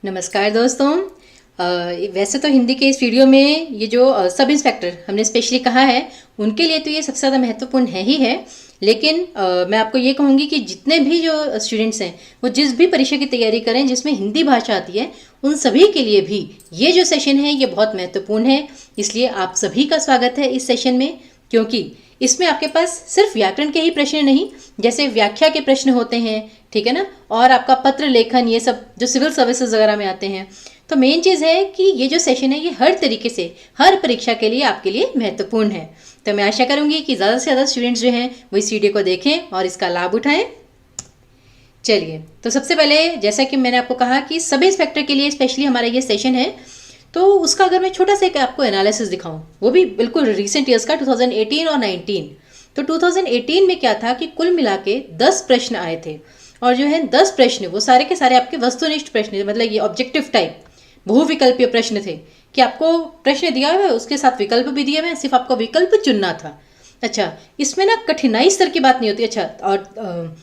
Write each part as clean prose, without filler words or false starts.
नमस्कार दोस्तों। वैसे तो हिंदी के इस वीडियो में ये जो सब इंस्पेक्टर हमने स्पेशली कहा है उनके लिए तो ये सबसे ज़्यादा महत्वपूर्ण है ही है। लेकिन मैं आपको ये कहूँगी कि जितने भी जो स्टूडेंट्स हैं वो जिस भी परीक्षा की तैयारी करें जिसमें हिंदी भाषा आती है उन सभी के लिए भी ये जो सेशन है ये बहुत महत्वपूर्ण है। इसलिए आप सभी का स्वागत है इस सेशन में, क्योंकि इसमें आपके पास सिर्फ व्याकरण के ही प्रश्न नहीं, जैसे व्याख्या के प्रश्न होते हैं, ठीक है ना, और आपका पत्र लेखन, ये सब जो सिविल सर्विसेज वगैरह में आते हैं। तो मेन चीज़ है कि ये जो सेशन है ये हर तरीके से हर परीक्षा के लिए आपके लिए महत्वपूर्ण है। तो मैं आशा करूंगी कि ज़्यादा से ज़्यादा स्टूडेंट्स जो हैं वो इस वीडियो को देखें और इसका लाभ उठाएं। चलिए, तो सबसे पहले जैसा कि मैंने आपको कहा कि सब इंस्पेक्टर के लिए स्पेशली हमारा ये सेशन है, तो उसका अगर मैं छोटा सा एक आपको एनालिसिस दिखाऊं, वो भी बिल्कुल रिसेंट ईयर्स का 2018 और 19। तो 2018 में क्या था कि कुल मिला के 10 प्रश्न आए थे, और जो है 10 प्रश्न वो सारे के सारे आपके वस्तुनिष्ठ प्रश्न थे, मतलब ये ऑब्जेक्टिव टाइप बहुविकल्पीय प्रश्न थे कि आपको प्रश्न दिया हुआ है उसके साथ विकल्प भी दिए हुए हैं, सिर्फ आपको विकल्प चुनना था। अच्छा, इसमें ना कठिनाई स्तर की बात नहीं होती। अच्छा, और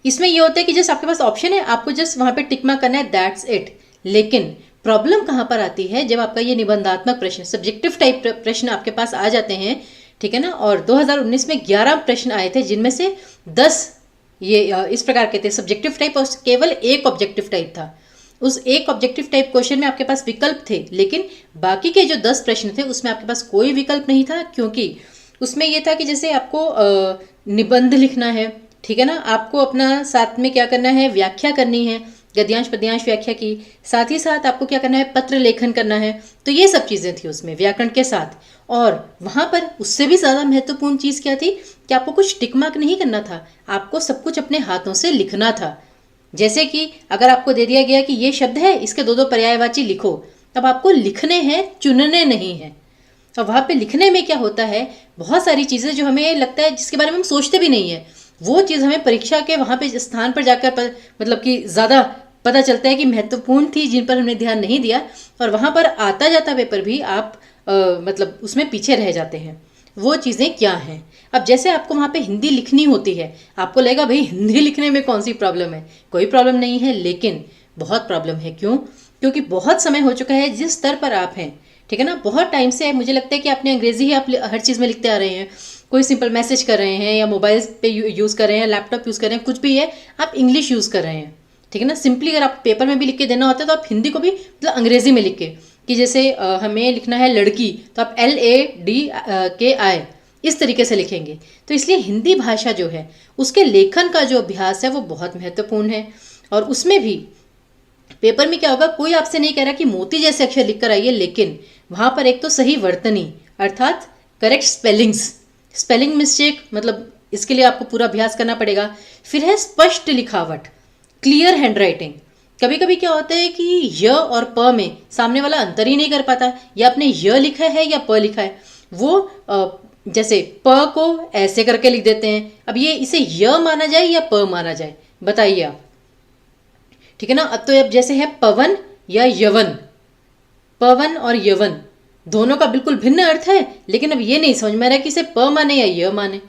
इसमें ये होता है कि जस्ट आपके पास ऑप्शन है, आपको जस्ट वहां पे टिक मार्क करना है, दैट्स इट। लेकिन प्रॉब्लम कहाँ पर आती है, जब आपका ये निबंधात्मक प्रश्न सब्जेक्टिव टाइप प्रश्न आपके पास आ जाते हैं, ठीक है ना। और 2019 में 11 प्रश्न आए थे जिनमें से 10 ये इस प्रकार के थे सब्जेक्टिव टाइप, और केवल एक ऑब्जेक्टिव टाइप था। उस एक ऑब्जेक्टिव टाइप क्वेश्चन में आपके पास विकल्प थे, लेकिन बाकी के जो 10 प्रश्न थे उसमें आपके पास कोई विकल्प नहीं था, क्योंकि उसमें यह था कि जैसे आपको निबंध लिखना है, ठीक है ना, आपको अपना साथ में क्या करना है, व्याख्या करनी है, गद्यांश पद्यांश व्याख्या की, साथ ही साथ आपको क्या करना है, पत्र लेखन करना है। तो ये सब चीज़ें थी उसमें व्याकरण के साथ। और वहाँ पर उससे भी ज़्यादा महत्वपूर्ण चीज़ क्या थी कि आपको कुछ टिक मार्क नहीं करना था, आपको सब कुछ अपने हाथों से लिखना था। जैसे कि अगर आपको दे दिया गया कि ये शब्द है, इसके दो दो पर्यायवाची लिखो, तब आपको लिखने हैं, चुनने नहीं है। और वहाँ पे लिखने में क्या होता है, बहुत सारी चीज़ें जो हमें लगता है जिसके बारे में हम सोचते भी नहीं है, वो चीज़ हमें परीक्षा के वहाँ पे स्थान पर जाकर मतलब कि ज़्यादा पता चलता है कि महत्वपूर्ण थी, जिन पर हमने ध्यान नहीं दिया, और वहाँ पर आता जाता पेपर भी आप मतलब उसमें पीछे रह जाते हैं। वो चीज़ें क्या हैं, अब जैसे आपको वहाँ पे हिंदी लिखनी होती है, आपको लगेगा भाई हिंदी लिखने में कौन सी प्रॉब्लम है, कोई प्रॉब्लम नहीं है, लेकिन बहुत प्रॉब्लम है। क्यों? क्योंकि बहुत समय हो चुका है जिस स्तर पर आप हैं, ठीक है ना, बहुत टाइम से मुझे लगता है कि आपने अंग्रेजी ही आप हर चीज़ में लिखते आ रहे हैं। कोई सिंपल मैसेज कर रहे हैं या मोबाइल पे यूज़ कर रहे हैं, लैपटॉप यूज़ कर रहे हैं, कुछ भी है, आप इंग्लिश यूज़ कर रहे हैं, ठीक है ना। सिंपली अगर आप पेपर में भी लिख के देना होता है तो आप हिंदी को भी मतलब अंग्रेजी में लिख के, कि जैसे हमें लिखना है लड़की, तो आप LADKI इस तरीके से लिखेंगे। तो इसलिए हिंदी भाषा जो है उसके लेखन का जो अभ्यास है वो बहुत महत्वपूर्ण है। और उसमें भी पेपर में क्या होगा, कोई आपसे नहीं कह रहा कि मोती जैसे अक्षर लिख कर आइए, लेकिन वहाँ पर एक तो सही वर्तनी अर्थात करेक्ट स्पेलिंग मिस्टेक, मतलब इसके लिए आपको पूरा अभ्यास करना पड़ेगा। फिर है स्पष्ट लिखावट, क्लियर हैंडराइटिंग। कभी कभी क्या होता है कि य और प में सामने वाला अंतर ही नहीं कर पाता, या आपने य लिखा है या प लिखा है, वो जैसे प को ऐसे करके लिख देते हैं। अब ये इसे य माना जाए या प माना जाए, बताइए आप, ठीक है ना। अब तो अब जैसे है पवन या यवन, पवन और यवन दोनों का बिल्कुल भिन्न अर्थ है, लेकिन अब ये नहीं समझ में आ रहा कि इसे प माने या य माने।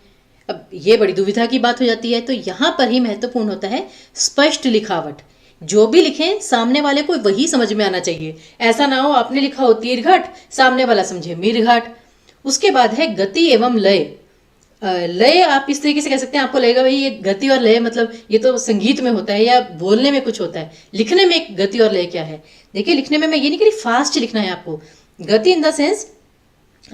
अब ये बड़ी दुविधा की बात हो जाती है। तो यहाँ पर ही महत्वपूर्ण होता है स्पष्ट लिखावट। जो भी लिखें सामने वाले को वही समझ में आना चाहिए, ऐसा ना हो आपने लिखा हो तीर घाट, सामने वाला समझे मीर घाट। उसके बाद है गति एवं लय। लय आप इस तरीके से कह सकते हैं, आपको लगेगा भाई ये गति और लय मतलब ये तो संगीत में होता है या बोलने में कुछ होता है, लिखने में एक गति और लय क्या है। देखिए, लिखने में मैं ये नहीं कह रही फास्ट लिखना है आपको, गति इन द सेंस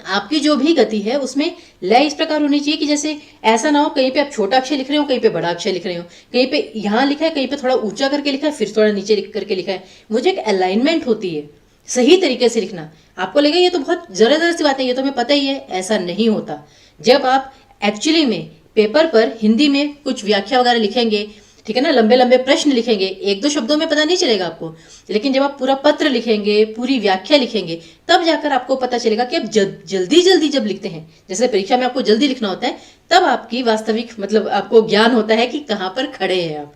आपकी जो भी गति है उसमें लय इस प्रकार होनी चाहिए कि जैसे ऐसा ना हो कहीं पे आप छोटा अक्षर लिख रहे हो, कहीं पे बड़ा अक्षर लिख रहे हो, कहीं पे यहाँ लिखा है, कहीं पे थोड़ा ऊंचा करके लिखा है, फिर थोड़ा नीचे लिख करके लिखा है। वो जो एक अलाइनमेंट होती है, सही तरीके से लिखना। आपको लगेगा ये तो बहुत जरा सी बात है, ये तो हमें पता ही है, ऐसा नहीं होता। जब आप एक्चुअली में पेपर पर हिंदी में कुछ व्याख्या वगैरह लिखेंगे, ठीक है ना, लंबे लंबे प्रश्न लिखेंगे, एक दो शब्दों में पता नहीं चलेगा आपको, लेकिन जब आप पूरा पत्र लिखेंगे, पूरी व्याख्या लिखेंगे, तब जाकर आपको पता चलेगा कि आप जल्दी जल्दी जब लिखते हैं, जैसे परीक्षा में आपको जल्दी लिखना होता है, तब आपकी वास्तविक मतलब आपको ज्ञान होता है कि कहाँ पर खड़े हैं आप।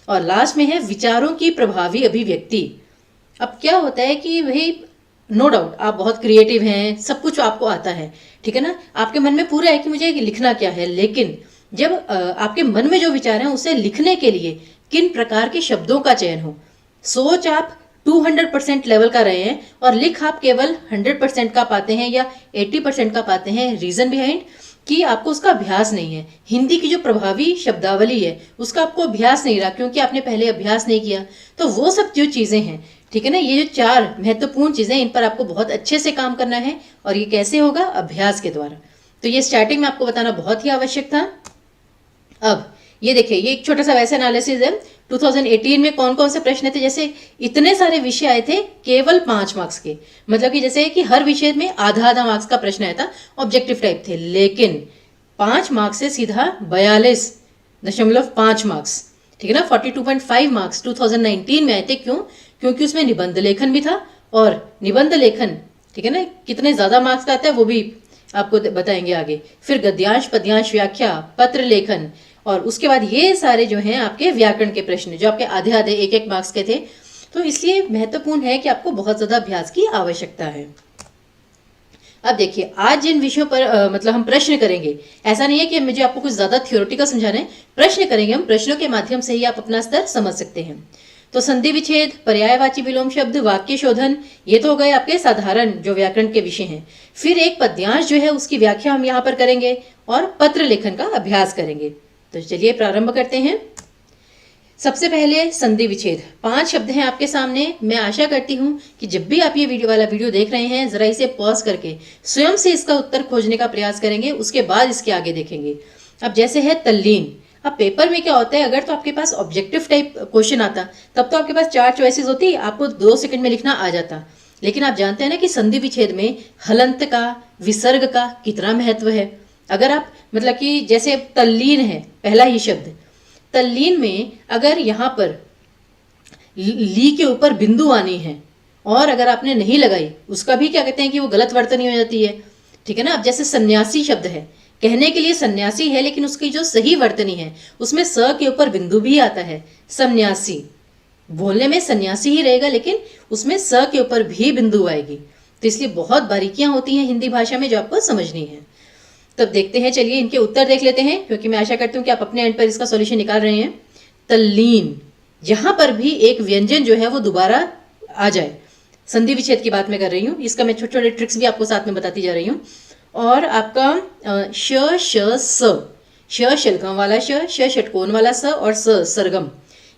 और लास्ट में है विचारों की प्रभावी अभिव्यक्ति। अब क्या होता है कि भाई नो डाउट आप बहुत क्रिएटिव हैं, सब कुछ आपको आता है, ठीक है ना, आपके मन में पूरा है कि मुझे लिखना क्या है, लेकिन जब आपके मन में जो विचार हैं उसे लिखने के लिए किन प्रकार के शब्दों का चयन हो। सोच आप 200% लेवल का रहे हैं और लिख आप केवल 100% का पाते हैं या 80% का पाते हैं, रीजन बिहाइंड कि आपको उसका अभ्यास नहीं है। हिंदी की जो प्रभावी शब्दावली है उसका आपको अभ्यास नहीं रहा क्योंकि आपने पहले अभ्यास नहीं किया। तो वो सब जो चीजें हैं, ठीक है ना, ये जो 4 महत्वपूर्ण चीजें, इन पर आपको बहुत अच्छे से काम करना है और ये कैसे होगा? अभ्यास के द्वारा। तो ये स्टार्टिंग में आपको बताना बहुत ही आवश्यक था। अब ये देखिए, ये एक छोटा सा वैसा एनालिसिस है। 2018 में कौन कौन से प्रश्न थे? जैसे इतने सारे विषय आए थे केवल 5 मार्क्स के, मतलब कि जैसे कि हर विषय में आधा आधा मार्क्स का प्रश्न आया था, ऑब्जेक्टिव टाइप थे, लेकिन 5 मार्क्स से सीधा 42.5 मार्क्स, ठीक है ना, 42.5 मार्क्स 2019 में आए थे। क्यों? क्योंकि उसमें निबंध लेखन भी था, और निबंध लेखन, ठीक है ना, कितने ज्यादा मार्क्स का आता है वो भी आपको बताएंगे आगे। फिर गद्यांश, पद्यांश, व्याख्या, पत्र लेखन, और उसके बाद ये सारे जो हैं आपके व्याकरण के प्रश्न जो आपके आधे आधे 1-1 मार्क्स के थे। तो इसलिए महत्वपूर्ण है कि आपको बहुत ज्यादा अभ्यास की आवश्यकता है। अब देखिए, आज जिन विषयों पर मतलब हम प्रश्न करेंगे, ऐसा नहीं है कि मुझे आपको कुछ ज्यादा थ्योरेटिकल समझाना है, प्रश्न करेंगे हम, प्रश्नों के माध्यम से ही आप अपना स्तर समझ सकते हैं। तो संधि विच्छेद, पर्यायवाची विलोम शब्द, वाक्य शोधन, ये तो हो गए आपके साधारण जो व्याकरण के विषय हैं। फिर एक पद्यांश जो है उसकी व्याख्या हम यहाँ पर करेंगे और पत्र लेखन का अभ्यास करेंगे। तो चलिए प्रारंभ करते हैं। सबसे पहले संधि विच्छेद, 5 शब्द हैं आपके सामने। मैं आशा करती हूं कि जब भी आप ये वीडियो देख रहे हैं, जरा इसे पॉज करके स्वयं से इसका उत्तर खोजने का प्रयास करेंगे, उसके बाद इसके आगे देखेंगे। अब जैसे है तल्लीन, अब पेपर में क्या होता है, अगर तो आपके पास ऑब्जेक्टिव टाइप क्वेश्चन आता तब तो आपके पास 4 चॉइसेस होती, आपको 2 सेकंड में लिखना आ जाता। लेकिन आप जानते हैं ना कि संधि विच्छेद में हलंत का, विसर्ग का कितना महत्व है। अगर आप मतलब कि जैसे तल्लीन है पहला ही शब्द, तल्लीन में अगर यहाँ पर ली के ऊपर बिंदु आनी है और अगर आपने नहीं लगाई, उसका भी क्या कहते हैं कि वो गलत वर्तनी हो जाती है, ठीक है ना। अब जैसे सन्यासी शब्द है, कहने के लिए सन्यासी है लेकिन उसकी जो सही वर्तनी है उसमें स के ऊपर बिंदु भी आता है, सन्यासी। बोलने में सन्यासी ही रहेगा लेकिन उसमें स के ऊपर भी बिंदु आएगी। तो इसलिए बहुत बारीकियां होती हैं हिंदी भाषा में जो आपको समझनी है। तब देखते हैं, चलिए इनके उत्तर देख लेते हैं, क्योंकि मैं आशा करती हूँ कि आप अपने एंड पर इसका सॉल्यूशन निकाल रहे हैं। तल्लीन, यहां पर भी एक व्यंजन जो है वो दोबारा आ जाए। संधि विच्छेद की बात मैं कर रही हूँ, इसका मैं छोटे छोटे ट्रिक्स भी आपको साथ में बताती जा रही हूँ। और आपका श श स, श शलगम वाला श षटकोण वाला स और स सरगम,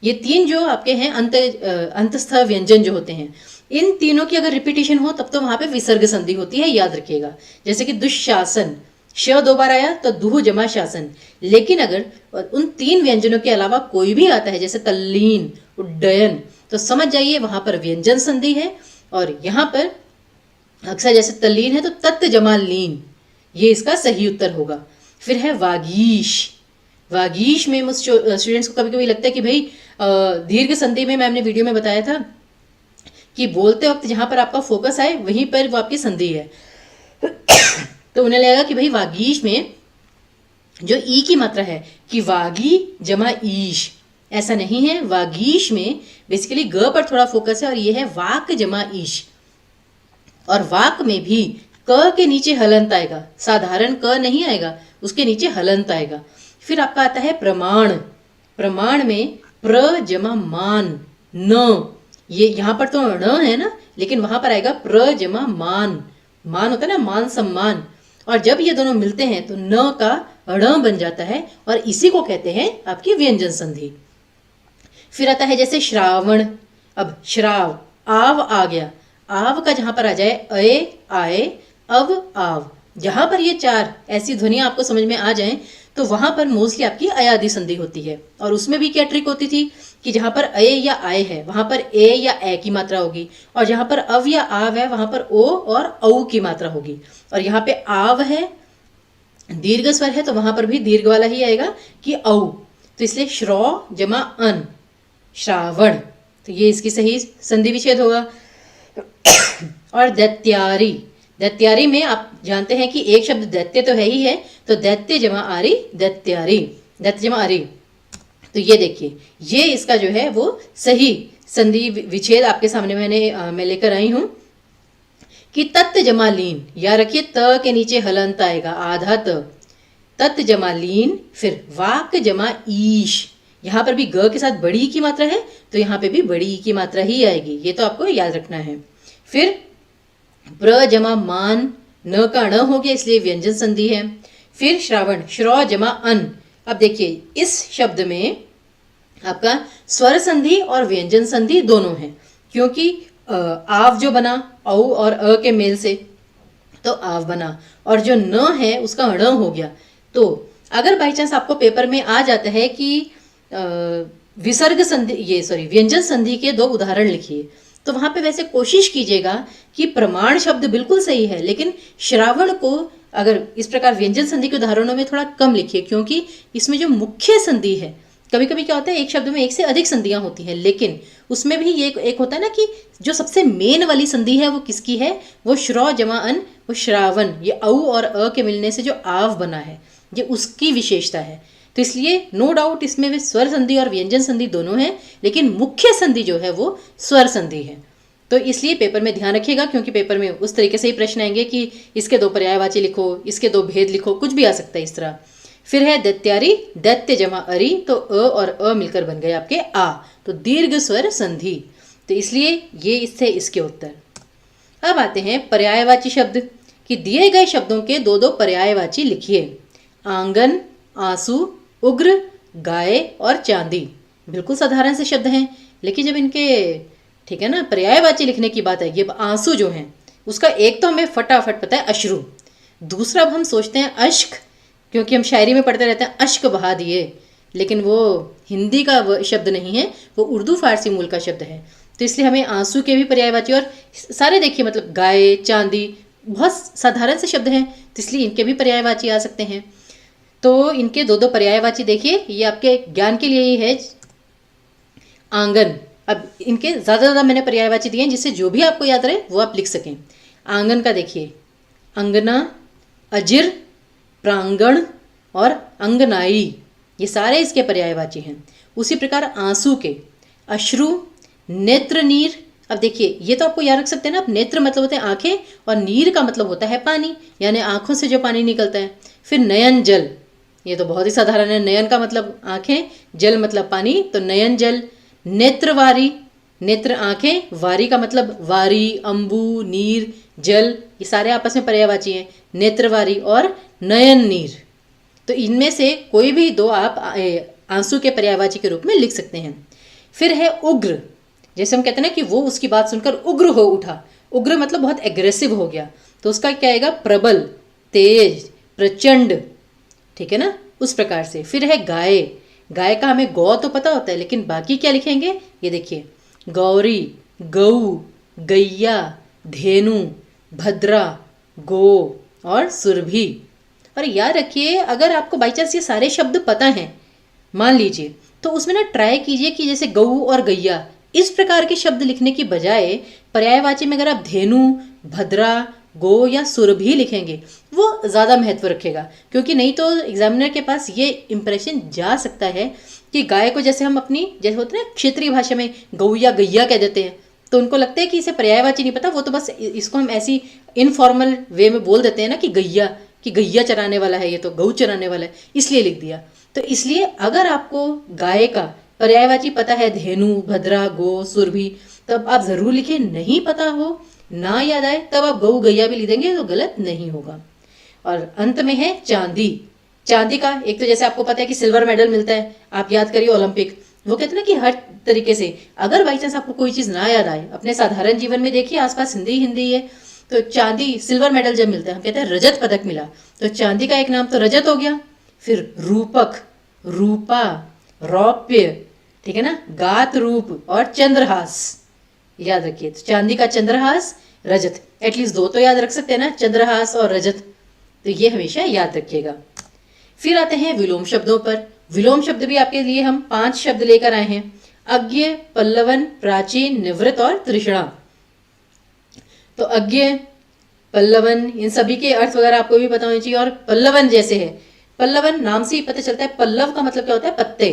ये 3 जो आपके हैं अंतस्थ व्यंजन जो होते हैं, इन तीनों की अगर रिपीटिशन हो तब तो वहां पे विसर्ग संधि होती है, याद रखिएगा। जैसे कि दुशासन, श 2 बार आया तो दुह जमा शासन। लेकिन अगर उन 3 व्यंजनों के अलावा कोई भी आता है जैसे तल्लीन, उड्डयन, तो समझ जाइए वहां पर व्यंजन संधि है। और यहाँ पर अक्सर जैसे तल्लीन है तो तत् जमा लीन, ये इसका सही उत्तर होगा। फिर है वागीश, वागीश में स्टूडेंट्स को कभी कभी लगता है कि भाई दीर्घ संधि में मैंने वीडियो में बताया था कि बोलते वक्त जहां पर आपका फोकस आए वहीं पर वो आपकी संधि है। तो उन्हें लगेगा कि भाई वागीश में जो ई की मात्रा है कि वागी जमा ईश, ऐसा नहीं है। वागीश में बेसिकली ग पर थोड़ा फोकस है और ये है वाक जमा ईश। और वाक में भी क के नीचे हलंत आएगा, साधारण क नहीं आएगा, उसके नीचे हलंत आएगा। फिर आपका आता है प्रमाण, प्रमाण में प्र जमा मान न, ये यहां पर तो ण है ना, लेकिन वहां पर आएगा प्र जमा मान, मान होता है ना मान सम्मान, और जब ये दोनों मिलते हैं तो न का ण बन जाता है और इसी को कहते हैं आपकी व्यंजन संधि। फिर आता है जैसे श्रावण, अब श्राव, आव आ गया, आव का जहां पर आ जाए अय आए, अव आव, जहां पर ये 4 ऐसी ध्वनियां आपको समझ में आ जाएं तो वहां पर मोस्टली आपकी अयादि संधि होती है। और उसमें भी क्या ट्रिक होती थी कि जहां पर अय या आय है वहां पर ए या ए की मात्रा होगी, और जहां पर अव या आव है वहां पर ओ और औ की मात्रा होगी। और यहाँ पे आव है, दीर्घ स्वर है, तो वहां पर भी दीर्घ वाला ही आएगा कि औ। तो इसलिए श्रौ जमा अन, श्रावण, तो ये इसकी सही संधि विच्छेद होगा। और दैत्यारी, दैत्यारी में आप जानते हैं कि एक शब्द दैत्य तो है ही है, तो दैत्य जमा आरी, दैत्यारी, दैत्य जमा आरी। तो ये देखिए, ये इसका जो है वो सही संधि विच्छेद आपके सामने मैं लेकर आई हूं कि तत् जमा लीन, या रखिए त के नीचे हलंत आएगा आधा त, तत् जमा लीन। फिर वाक जमा ईश, यहाँ पर भी ग के साथ बड़ी की मात्रा है तो यहाँ पे भी बड़ी की मात्रा ही आएगी, ये तो आपको याद रखना है। फिर प्र जमा मान, न का ण हो गया इसलिए व्यंजन संधि है। फिर श्रावण, श्रौ जमा अन। अब देखिए इस शब्द में आपका स्वर संधि और व्यंजन संधि दोनों हैं, क्योंकि आव जो बना औ और अ के मेल से तो आव बना, और जो न है उसका ण हो गया। तो अगर बाई चांस आपको पेपर में आ जाता है कि विसर्ग संधि, ये सॉरी व्यंजन संधि के 2 उदाहरण लिखिए, तो वहां पे वैसे कोशिश कीजिएगा कि प्रमाण शब्द बिल्कुल सही है, लेकिन श्रावण को अगर इस प्रकार व्यंजन संधि के उदाहरणों में थोड़ा कम लिखिए, क्योंकि इसमें जो मुख्य संधि है, कभी कभी क्या होता है एक शब्द में एक से अधिक संधियां होती हैं, लेकिन उसमें भी ये एक होता है ना कि जो सबसे मेन वाली संधि है वो किसकी है, वो श्रौ जमा अन, वो श्रावण, ये औ और अ के मिलने से जो आव बना है ये उसकी विशेषता है। तो इसलिए नो डाउट इसमें वे स्वर संधि और व्यंजन संधि दोनों हैं, लेकिन मुख्य संधि जो है वो स्वर संधि है। तो इसलिए पेपर में ध्यान रखिएगा, क्योंकि पेपर में उस तरीके से ही प्रश्न आएंगे कि इसके 2 पर्यायवाची लिखो, इसके 2 भेद लिखो, कुछ भी आ सकता है इस तरह। फिर है दैत्यारी, दैत्य जमा अरी, तो अ और अ मिलकर बन गए आपके आ, तो दीर्घ स्वर संधि। तो इसलिए ये इससे इसके उत्तर। अब आते हैं पर्यायवाची शब्द कि दिए गए शब्दों के 2-2 पर्यायवाची लिखिए। आंगन, आंसू, उग्र, गाय और चांदी। बिल्कुल साधारण से शब्द हैं, लेकिन जब इनके ठीक है ना पर्यायवाची लिखने की बात है, ये आंसू जो हैं उसका एक तो हमें फटाफट पता है अश्रु, दूसरा अब हम सोचते हैं अश्क, क्योंकि हम शायरी में पढ़ते रहते हैं अश्क बहा दिए, लेकिन वो हिंदी का वो शब्द नहीं है, वो उर्दू फारसी मूल का शब्द है। तो इसलिए हमें आंसू के भी पर्यायवाची, और सारे देखिए मतलब गाय, चांदी बहुत साधारण से शब्द हैं, तो इसलिए इनके भी पर्यायवाची आ सकते हैं। तो इनके 2-2 पर्यायवाची देखिए, ये आपके ज्ञान के लिए ही है। आंगन, अब इनके ज़्यादा मैंने पर्यायवाची दिए हैं, जिससे जो भी आपको याद रहे वो आप लिख सकें। आंगन का देखिए अंगना, अजिर, प्रांगण और अंगनाई, ये सारे इसके पर्यायवाची हैं। उसी प्रकार आंसू के अश्रु, नेत्र नीर। अब देखिए ये तो आपको याद रख सकते हैं ना, अब नेत्र मतलब होते हैं आंखें और नीर का मतलब होता है पानी, यानी आंखों से जो पानी निकलता है। फिर नयन जल, ये तो बहुत ही साधारण है, नयन का मतलब आंखें, जल मतलब पानी, तो नयन जल। नेत्रवारी, नेत्र आंखें, वारी का मतलब वारी, अंबु, नीर, जल, ये सारे आपस में पर्यायवाची हैं, नेत्रवारी और नयन नीर। तो इनमें से कोई भी 2 आप आंसू के पर्यायवाची के रूप में लिख सकते हैं। फिर है उग्र, जैसे हम कहते हैं ना कि वो उसकी बात सुनकर उग्र हो उठा, उग्र मतलब बहुत एग्रेसिव हो गया, तो उसका क्या आएगा, प्रबल, तेज, प्रचंड, ठीक है ना, उस प्रकार से। फिर है गाय, गाय का हमें गौ तो पता होता है, लेकिन बाकी क्या लिखेंगे, ये देखिए गौरी, गऊ, गैया, धेनु, भद्रा, गो और सुरभि। और याद रखिए अगर आपको बाई चांस ये सारे शब्द पता हैं मान लीजिए, तो उसमें ना ट्राई कीजिए कि जैसे गऊ और गैया इस प्रकार के शब्द लिखने की बजाय पर्यायवाची में अगर आप धेनु, भद्रा, गो या सुरभि लिखेंगे वो ज़्यादा महत्व रखेगा, क्योंकि नहीं तो एग्जामिनर के पास ये इंप्रेशन जा सकता है कि गाय को जैसे हम अपनी जैसे होते हैं ना क्षेत्रीय भाषा में गऊ या गैया कह देते हैं, तो उनको लगता है कि इसे पर्यायवाची नहीं पता, वो तो बस इसको हम ऐसी इनफॉर्मल वे में बोल देते हैं ना कि गैया चराने वाला है, ये तो गऊ चराने वाला है, इसलिए लिख दिया। तो इसलिए अगर आपको गाय का पर्यायवाची पता है धेनु, भद्रा, गो, सुरभि, तब आप जरूर लिखिए। नहीं पता हो, ना याद आए, तब आप गऊ गैया भी लिख देंगे तो गलत नहीं होगा। और अंत में है चांदी। चांदी का एक तो जैसे आपको पता है कि सिल्वर मेडल मिलता है, आप याद करिए ओलंपिक, वो कहते हैं ना कि हर तरीके से अगर बाई चांस आपको कोई चीज़ ना याद आए, अपने साधारण जीवन में देखिए आसपास हिंदी हिंदी है, तो चांदी सिल्वर मेडल जब मिलता है हम कहते हैं रजत पदक मिला, तो चांदी का एक नाम तो रजत हो गया। फिर रूपक, रूपा, रौप्य, ठीक है ना, गात रूप और चंद्रहास, याद रखिए। तो चांदी का चंद्रहास, रजत, एटलीस्ट 2 तो याद रख सकते हैं ना, चंद्रहास और रजत, तो ये हमेशा याद रखिएगा। फिर आते हैं विलोम शब्दों पर। विलोम शब्द भी आपके लिए हम 5 शब्द लेकर आए हैं, अज्ञ, पल्लवन, प्राचीन, निवृत्त और तृष्णा। तो अज्ञ, पल्लवन, इन सभी के अर्थ वगैरह आपको भी पता होना चाहिए। और पल्लवन जैसे है, पल्लवन नाम से ही पता चलता है, पल्लव का मतलब क्या होता है, पत्ते,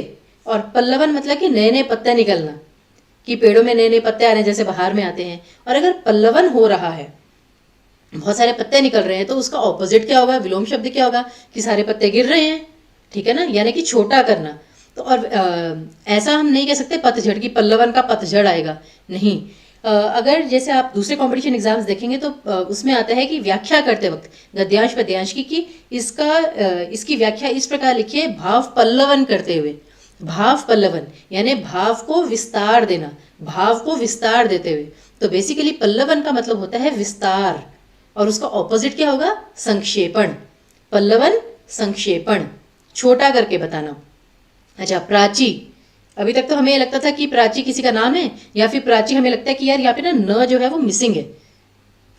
और पल्लवन मतलब कि नए नए पत्ते निकलना, कि पेड़ों में नए नए पत्ते आ रहे हैं जैसे बाहर में आते हैं। और अगर पल्लवन हो रहा है, बहुत सारे पत्ते निकल रहे हैं, तो उसका ऑपोजिट क्या होगा, विलोम शब्द क्या होगा, कि सारे पत्ते गिर रहे हैं, ठीक है ना, यानी कि छोटा करना। तो और ऐसा हम नहीं कह सकते पतझड़ की पल्लवन का पतझड़ आएगा, नहीं। अगर जैसे आप दूसरे कंपटीशन एग्जाम्स देखेंगे तो उसमें आता है कि व्याख्या करते वक्त गद्यांश पद्यांश की कि इसकी व्याख्या इस प्रकार लिखिए, भाव पल्लवन करते हुए। भाव पल्लवन यानी भाव को विस्तार देना, भाव को विस्तार देते हुए। तो बेसिकली पल्लवन का मतलब होता है विस्तार, और उसका ऑपोजिट क्या होगा? संक्षेपण। पल्लवन संक्षेपण, छोटा करके बताना। अच्छा, प्राची, अभी तक तो हमें लगता था कि प्राची किसी का नाम है, या फिर प्राची हमें लगता है कि यार यहाँ पे ना न जो है वो मिसिंग है।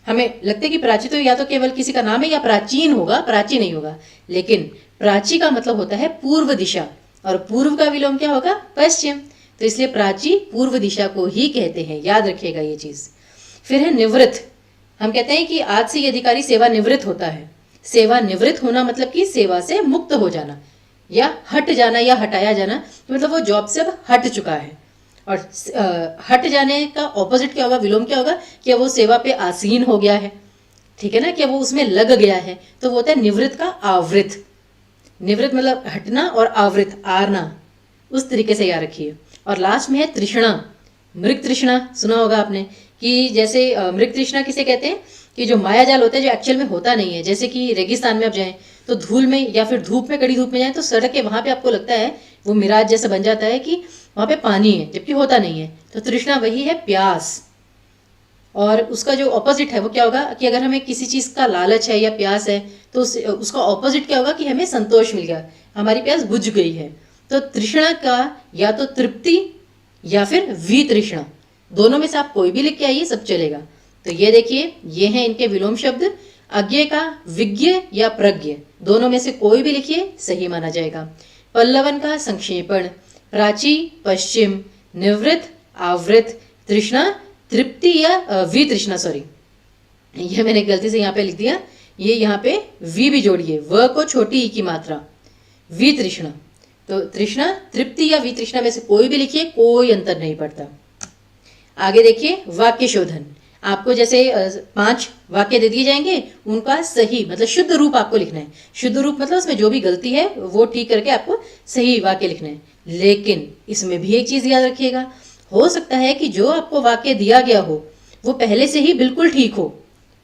हमें लगता है कि प्राची तो या तो केवल किसी का नाम है या प्राचीन होगा, प्राची नहीं होगा। लेकिन प्राची का मतलब होता है पूर्व दिशा, और पूर्व का विलोम क्या होगा? पश्चिम। तो इसलिए प्राची पूर्व दिशा को ही कहते हैं, याद रखिएगा ये चीज। फिर है निवृत्त। हम कहते हैं कि आज से ये अधिकारी सेवानिवृत्त होता है। सेवानिवृत्त होना मतलब कि सेवा से मुक्त हो जाना, या हट जाना, या हटाया जाना, तो मतलब वो जॉब से अब हट चुका है। और हट जाने का ऑपोजिट क्या होगा? विलोम क्या होगा? कि वो सेवा पे आसीन हो गया है, ठीक है ना, कि वो उसमें लग गया है। तो वो होता है निवृत्त का आवृत। निवृत्त मतलब हटना, और आवृत आरना, उस तरीके से याद रखिए। और लास्ट में है तृष्णा। मृग तृष्णा सुना होगा आपने, कि जैसे मृग तृष्णा किसे कहते हैं? कि जो मायाजाल होता है, जो एक्चुअल में होता नहीं है। जैसे कि रेगिस्तान में आप जाएं तो धूल में या फिर धूप में, कड़ी धूप में जाएं तो सड़क के वहां पे आपको लगता है वो मिराज जैसा बन जाता है कि वहां पे पानी है, जबकि होता नहीं है। तो तृष्णा वही है प्यास। और उसका जो ऑपोजिट है वो क्या होगा? कि अगर हमें किसी चीज का लालच है या प्यास है तो उसका ऑपोजिट क्या होगा? कि हमें संतोष मिल गया, हमारी प्यास बुझ गई है। तो तृष्णा का या तो तृप्ति या फिर वितृष्णा, दोनों में से आप कोई भी लिख के आइए, सब चलेगा। तो ये देखिए, ये हैं इनके विलोम शब्द। अज्ञ का विज्ञ या प्रज्ञ, दोनों में से कोई भी लिखिए, सही माना जाएगा। पल्लवन का संक्षेपण, प्राची पश्चिम, निवृत्त आवृत, तृष्णा तृप्ति या वितृष्णा, सॉरी ये मैंने गलती से यहाँ पे लिख दिया, ये यहाँ पे वी भी जोड़िए, व को छोटी ई की मात्रा, वितृष्णा। तो तृष्णा तृप्ति या वितृष्णा में से कोई भी लिखिए, कोई अंतर नहीं पड़ता। आगे देखिए, वाक्य शोधन। आपको जैसे 5 वाक्य दे दिए जाएंगे, उनका सही मतलब शुद्ध रूप आपको लिखना है। शुद्ध रूप मतलब उसमें जो भी गलती है वो ठीक करके आपको सही वाक्य लिखना है। लेकिन इसमें भी एक चीज याद रखिएगा, हो सकता है कि जो आपको वाक्य दिया गया हो वो पहले से ही बिल्कुल ठीक हो,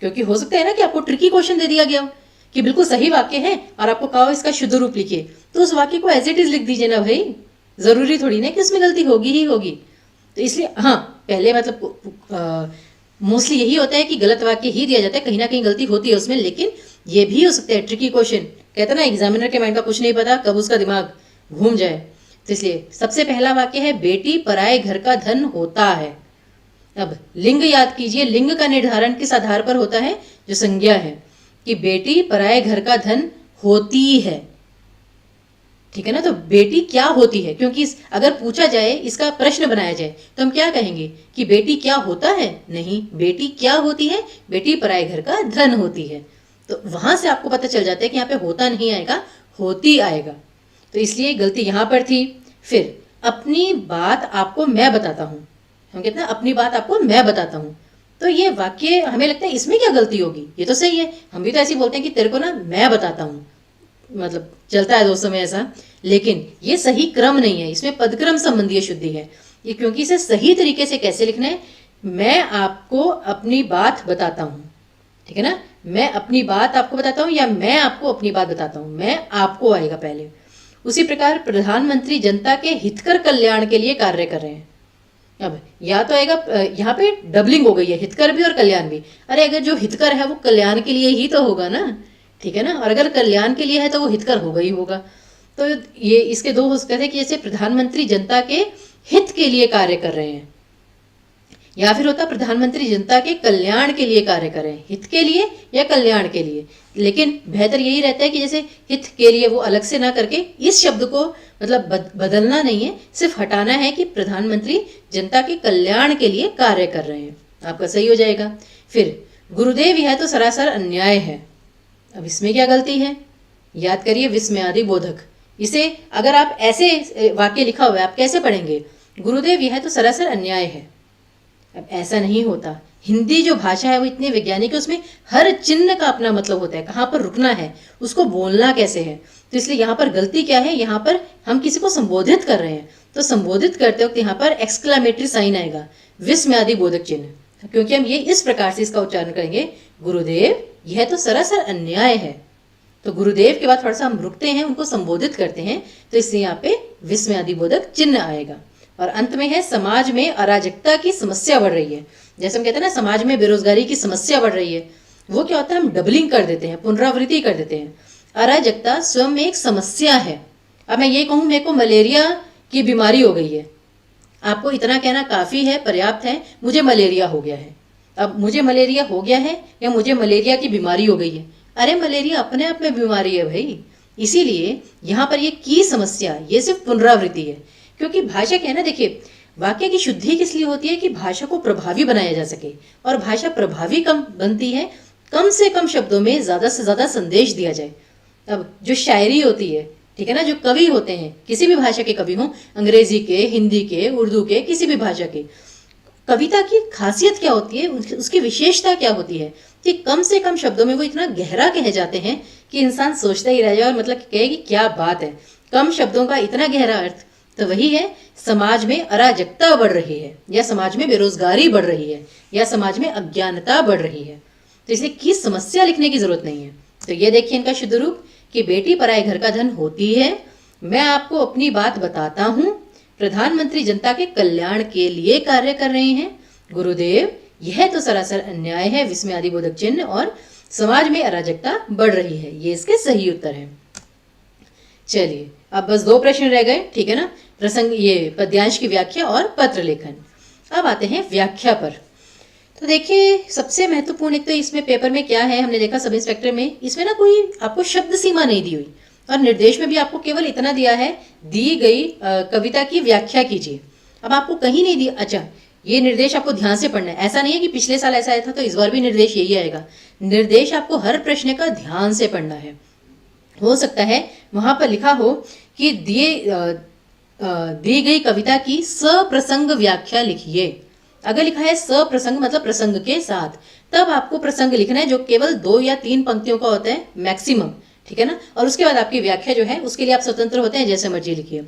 क्योंकि हो सकता है ना कि आपको ट्रिकी क्वेश्चन दे दिया गया हो कि बिल्कुल सही वाक्य है और आपको कहा हो इसका शुद्ध रूप लिखिए, तो उस वाक्य को एज इट इज लिख दीजिए ना भाई, जरूरी थोड़ी ना कि उसमें गलती होगी ही होगी। तो इसलिए हाँ, पहले मतलब मोस्टली यही होता है कि गलत वाक्य ही दिया जाता है, कहीं ना कहीं गलती होती है उसमें। लेकिन ये भी हो सकता है ट्रिकी क्वेश्चन, कहता ना एग्जामिनर के माइंड का कुछ नहीं पता, कब उसका दिमाग घूम जाए। तो इसलिए सबसे पहला वाक्य है, बेटी पराए घर का धन होता है। अब लिंग याद कीजिए, लिंग का निर्धारण किस आधार पर होता है? जो संज्ञा है, कि बेटी पराए घर का धन होती है, ठीक है ना। तो बेटी क्या होती है, क्योंकि अगर पूछा जाए, इसका प्रश्न बनाया जाए, तो हम क्या कहेंगे कि बेटी क्या होता है? नहीं, बेटी क्या होती है? बेटी पराए घर का धन होती है। तो वहां से आपको पता चल जाता है कि यहाँ पे होता नहीं आएगा, होती आएगा। तो इसलिए गलती यहां पर थी। फिर अपनी बात आपको मैं बताता हूं, हम कहते हैं अपनी बात आपको मैं बताता हूं। तो ये वाक्य हमें लगता है इसमें क्या गलती होगी, ये तो सही है। हम भी तो ऐसे बोलते हैं कि तेरे को ना मैं बताता हूं, मतलब चलता है दोस्तों में ऐसा। लेकिन ये सही क्रम नहीं है, इसमें पदक्रम संबंधी शुद्धि है ये, क्योंकि इसे सही तरीके से कैसे लिखना है? मैं आपको अपनी बात बताता हूं, ठीक है ना। मैं अपनी बात आपको बताता हूं, या मैं आपको अपनी बात बताता हूं, मैं आपको आएगा पहले। उसी प्रकार प्रधानमंत्री जनता के हितकर कल्याण के लिए कार्य कर रहे हैं। अब या तो आएगा, यहाँ पे डबलिंग हो गई है, हितकर भी और कल्याण भी। अरे अगर जो हितकर है वो कल्याण के लिए ही तो होगा ना, ठीक है ना। और अगर कल्याण के लिए है तो वो हितकर होगा ही होगा। तो ये इसके दो हो सकते हैं कि जैसे प्रधानमंत्री जनता के हित के लिए कार्य कर रहे हैं, या फिर होता प्रधानमंत्री जनता के कल्याण के लिए कार्य कर रहे हैं, हित के लिए या कल्याण के लिए। लेकिन बेहतर यही रहता है कि जैसे हित के लिए वो अलग से ना करके इस शब्द को मतलब बदलना नहीं है, सिर्फ हटाना है कि प्रधानमंत्री जनता के कल्याण के लिए कार्य कर रहे हैं, आपका सही हो जाएगा। फिर गुरुदेव यह तो सरासर अन्याय है। अब इसमें क्या गलती है? याद करिए, विस्मयादि बोधक। इसे अगर आप ऐसे वाक्य लिखा हुआ है, आप कैसे पढ़ेंगे? गुरुदेव यह तो सरासर अन्याय है। अब ऐसा नहीं होता। हिंदी जो भाषा है वो इतनी वैज्ञानिक है, उसमें हर चिन्ह का अपना मतलब होता है, कहाँ पर रुकना है, उसको बोलना कैसे है। तो इसलिए यहाँ पर गलती क्या है, यहाँ पर हम किसी को संबोधित कर रहे हैं, तो संबोधित करते वक्त यहाँ पर एक्सक्लामेटरी साइन आएगा, विस्मयादि बोधक चिन्ह, क्योंकि हम ये इस प्रकार से इसका उच्चारण करेंगे, गुरुदेव यह तो सरासर अन्याय है। तो गुरुदेव के बाद थोड़ा सा हम रुकते हैं, उनको संबोधित करते हैं, तो इसलिए यहाँ पे विस्मयादि बोधक चिन्ह आएगा। और अंत में है, समाज में अराजकता की समस्या बढ़ रही है। जैसे हम कहते हैं ना, समाज में बेरोजगारी की समस्या बढ़ रही है, वो क्या होता है, हम डबलिंग कर देते हैं, पुनरावृत्ति कर देते हैं। अराजकता स्वयं में एक समस्या है। अब मैं ये कहूँ मेरे को मलेरिया की बीमारी हो गई है, आपको इतना कहना काफी है, पर्याप्त है, मुझे मलेरिया हो गया है। अब मुझे मलेरिया हो गया है या मुझे मलेरिया की बीमारी हो गई है, अरे मलेरिया अपने आप में बीमारी है भाई। इसीलिए यहाँ पर ये की समस्या, ये सिर्फ पुनरावृत्ति है, क्योंकि भाषा क्या है ना, देखिए वाक्य की शुद्धि किस लिए होती है कि भाषा को प्रभावी बनाया जा सके, और भाषा प्रभावी कम बनती है कम से कम शब्दों में ज्यादा से ज्यादा संदेश दिया जाए। अब जो शायरी होती है, ठीक है ना, जो कवि होते हैं, किसी भी भाषा के कवि हों, अंग्रेजी के, हिंदी के, उर्दू के, किसी भी भाषा के, कविता की खासियत क्या होती है, उसकी विशेषता क्या होती है कि कम से कम शब्दों में वो इतना गहरा कह जाते हैं कि इंसान सोचता ही रह जाए और मतलब कहे कि क्या बात है, कम शब्दों का इतना गहरा अर्थ। तो वही है, समाज में अराजकता बढ़ रही है, या समाज में बेरोजगारी बढ़ रही है, या समाज में अज्ञानता बढ़ रही है, तो इसलिए किस समस्या लिखने की जरूरत नहीं है। तो ये देखिए इनका शुद्ध रूप कि बेटी पराए घर का धन होती है। मैं आपको अपनी बात बताता हूँ, प्रधानमंत्री जनता के कल्याण के लिए कार्य कर रहे हैं। गुरुदेव यह तो सरासर अन्याय है, विस्मयादि बोधक चिन्ह, और समाज में अराजकता बढ़ रही है, ये इसके सही उत्तर है। चलिए अब बस 2 प्रश्न रह गए, ठीक है ना, प्रसंग, ये पद्यांश की व्याख्या और पत्र लेखन। अब आते हैं व्याख्या पर। तो देखिए सबसे महत्वपूर्ण एक तो इसमें पेपर में क्या है, हमने देखा सब इंस्पेक्टर में, इसमें ना कोई आपको शब्द सीमा नहीं दी हुई, और निर्देश में भी आपको केवल इतना दिया है, दी गई कविता की व्याख्या कीजिए। अब आपको कहीं नहीं दिया, अच्छा ये निर्देश आपको ध्यान से पढ़ना है, ऐसा नहीं है कि पिछले साल ऐसा आया था तो इस बार भी निर्देश यही आएगा। निर्देश आपको हर प्रश्न का ध्यान से पढ़ना है। हो सकता है वहां पर लिखा हो कि दी गई कविता की सप्रसंग व्याख्या लिखिए। अगर लिखा है सप्रसंग मतलब प्रसंग के साथ, तब आपको प्रसंग लिखना है, जो केवल 2 या 3 पंक्तियों का होता है मैक्सिमम, ठीक है ना, और उसके बाद आपकी व्याख्या जो है उसके लिए आप स्वतंत्र होते हैं, जैसे मर्जी लिखिए।